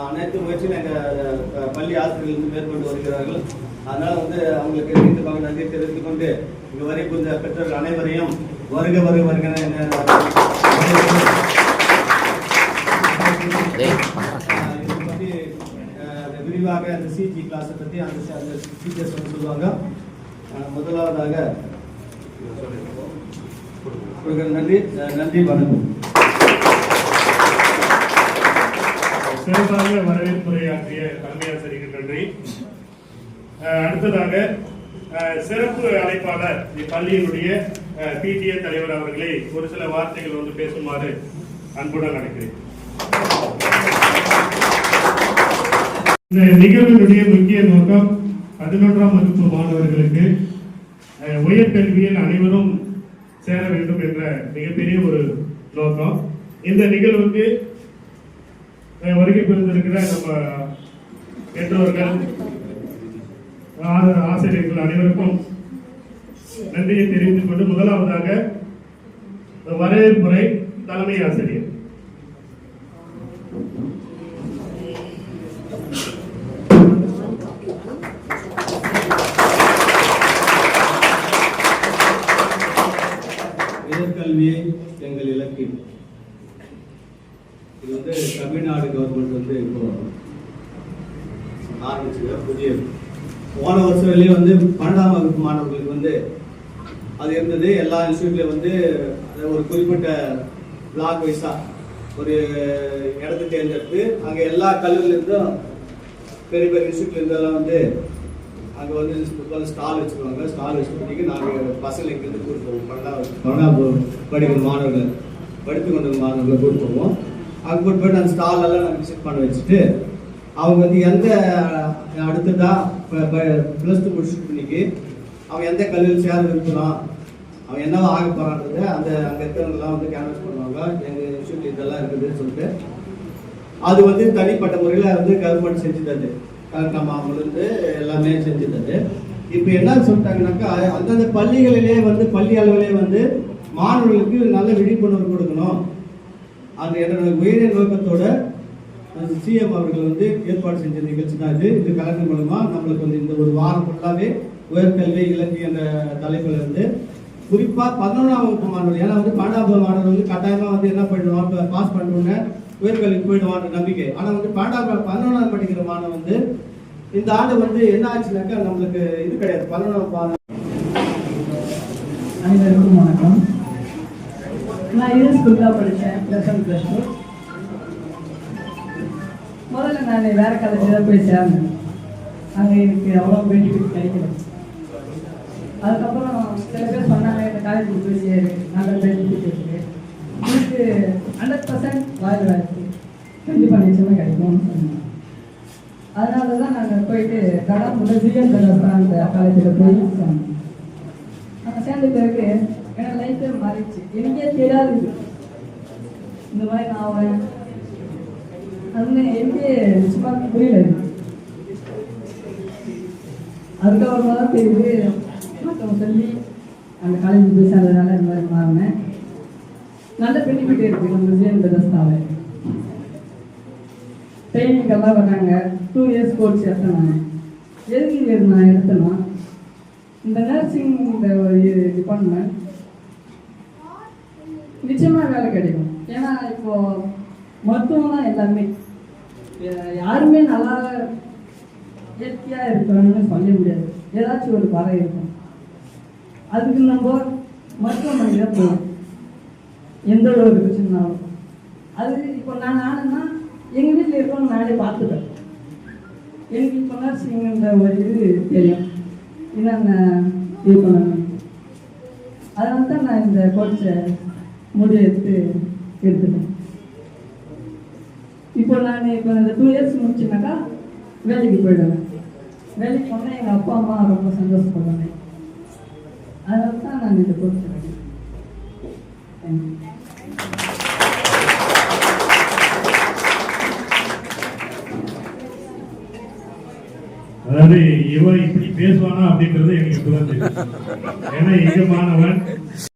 அனைத்து முயற்சியும் எங்கள் பள்ளி ஆசிரியர்கள் மேற்கொண்டு வருகிறார்கள். அதனால அவங்களுக்கு மீண்டுமாக நன்றி தெரிவித்துக் கொண்டு இங்கே வரை கொஞ்சம் பெற்றோர்கள் அனைவரையும் வருக விரிவாக அந்த சிஜி கிளாஸை பற்றி அந்த டீச்சர்ஸ் சொல்லுவாங்க. முதலாவதாக நன்றி வணக்கம். சிறப்பாக வரவேற்புரையாற்றிய தலைமை ஆசிரியருக்கு நன்றி. அடுத்ததாக சிறப்பு அழைப்பாளர் இப்பள்ளியினுடைய PTA தலைவர் அவர்களை ஒரு சில வார்த்தைகள் பேசுமாறு அன்புடன் அழைக்கிறேன். இந்த நிகழ்வினுடைய முக்கிய நோக்கம் 11ஆம் வகுப்பு மாணவர்களுக்கு உயர்கல்வியில் அனைவரும் சேர வேண்டும் என்ற மிகப்பெரிய ஒரு நோக்கம். இந்த நிகழ்வுக்கு வருகை புரிந்திருக்கிற நம்ம பெற்றோர்கள் ஆசிரியர்கள் அனைவருக்கும் நன்றியை தெரிவித்துக் கொண்டு முதலாவதாக வரவேற்புரை தலைமை ஆசிரியர். உயர்கல்வியை எங்கள் இலக்கியம். இது தமிழ்நாடு கவர்மெண்ட் இப்போ ஆரம்பிச்சு புதிய போன வருஷத்துலேயே 12ஆம் வகுப்பு மாணவர்களுக்கு அது இருந்தது. எல்லா இன்ஸ்டியூட்லேயும் ஒரு குறிப்பிட்ட பிளாக் வைஸாக ஒரு இடத்தை தேர்ந்தெடுத்து அங்கே எல்லா கல்லூரியிலிருந்தும் பெரிய பெரிய இன்ஸ்டியூட்லேருந்தெல்லாம் அங்கே ஸ்டால் வச்சுக்குவாங்க. ஸ்டால் வச்சுக்கிட்டு நாங்கள் பசங்களுக்கு கூட்டு போவோம். 12ஆம் படிக்கிற மாணவர்கள் படித்து கொண்ட மாணவர்களை கூட்டு போவோம். அங்கே கூட்டு போய்ட்டு அந்த ஸ்டாலெல்லாம் நாங்கள் விசிட் பண்ண வச்சுட்டு அவங்க எந்த அடுத்ததா +2 முடிச்சுட்டு இன்னைக்கு அவன் எந்த கல்லூரியில் சேர விரும்புகிறான், அவன் என்னவா ஆக போகிறான்றது அங்கே இருக்கிறவங்கலாம் கேன்வஸ் பண்ணுவாங்க. எங்கள் இன்ஸ்டியூட் இதெல்லாம் இருக்குதுன்னு சொல்லிட்டு அது தனிப்பட்ட முறையில் கவர்மெண்ட் செஞ்சு தருது. கலெக்டர் அம்மாவிலிருந்து எல்லாமே செஞ்சு தருது. இப்போ என்ன சொல்லிட்டாங்கன்னாக்கா அந்தந்த பள்ளிகளிலே பள்ளி அளவிலே மாணவர்களுக்கு நல்ல விழிப்புணர்வு கொடுக்கணும். அது என்னோட உயரிய நோக்கத்தோட சிஎம் அவர்கள் வந்து ஏற்பாடு செஞ்ச நிகழ்ச்சி தான் இது கலந்து மூலமா நம்மளுக்கு வந்து இந்த ஒரு வாரம் ஃபுல்லாவே உயர்கல்வி இலக்கிய என்ற தலைப்புல இருந்து குறிப்பா 11ஆம் வகுப்பு மாணவர், ஏன்னா வந்து 12ஆம் வகுப்பு மாணவர் வந்து கட்டாயமா வந்து என்ன பண்ணிடுவான், பாஸ் பண்ணுவோன்னு உயர்கல்விக்கு போயிடுவான்ற நம்பிக்கை. ஆனா வந்து 11ஆம் படிக்கிற மாணவன் வந்து இந்த ஆண்டு வந்து என்ன ஆச்சுனாக்கா நம்மளுக்கு இது கிடையாது. 11ஆம் அனைவருக்கும் வணக்கம். நான் இதே ஸ்கூலில் தான் படித்தேன், +1 +2. முதல்ல நான் வேற காலேஜில் தான் போய் சேர்ந்தேன். அங்கே எனக்கு அவ்வளோ பெனிஃபிட் கிடைக்கல. அதுக்கப்புறம் சில பேர் சொன்னாங்க இந்த காலேஜுக்கு போய் சேரு, நல்ல பெனிஃபிட் இருக்குது, உங்களுக்கு 100% வாய்ப்பு கண்டிப்பாக நிச்சயமாக கிடைக்கும்னு சொன்னாங்க. அதனால தான் நாங்கள் போயிட்டு கடை ஜிஎம் அந்த காலேஜில் போய் சேர்ந்தோம். நாங்கள் சேர்ந்த பிறகு என்னோட லைஃபே மாறிடுச்சு. எனக்கே தெரியாது இந்த மாதிரி நான் ஆவேன், அது எனக்கே நிச்சயமாக புரியல. அதுக்கப்புறமா தான் தெரியுது, மற்றவங்க சொல்லி அந்த காலேஜ் போய் சேர்ந்ததுனால இந்த மாதிரி மாறினேன். நல்ல பெனிஃபிட் இருக்குது நம்ம ஜிஎம் பெதஸ்தாவை. ட்ரைனிங் எல்லாம் வர்றாங்க, 2 இயர்ஸ் கோர்ஸ் எடுத்தேன். எதுக்கு நான் எடுத்தேன்னா இந்த நர்சிங் இந்த ஒரு டிபார்ட்மெண்ட் நிச்சயமாக வேலை கிடைக்கும். ஏன்னா இப்போ மருத்துவம் தான் எல்லாமே, யாருமே நல்லா இயற்கையாக இருக்கணும்னு சொல்ல முடியாது, ஏதாச்சும் ஒரு பறை இருக்கும். அதுக்கு நம்ம மருத்துவமனை தான் போகணும், எந்த ஒரு பிரச்சனைனாலும். அது இப்போ நான் ஆனேன்னா எங்கள் வீட்டில் இருக்கவங்க நானே பார்த்துப்பேன். எனக்கு இப்போ நர்சிங்கிற ஒரு இது தெரியும், என்னென்ன இது பண்ணணும். அதனால தான் நான் இந்த கோர்ஸை எடுத்துட்டேன். இப்போ நான் இப்போ இந்த 2 இயர்ஸ் முடிச்சுனாக்கா வேலைக்கு போயிடுவேன். வேலைக்கு போனால் எங்கள் அப்பா அம்மா ரொம்ப சந்தோஷப்படுவாங்க. அதனால தான் நான் இந்த கோர்ஸ் எடுத்தேன். அதாவது இவன் இப்படி பேசுவானா அப்படின்றது எனக்கு இப்பதான் தெரியும். ஏன்னா எங்க மாணவன்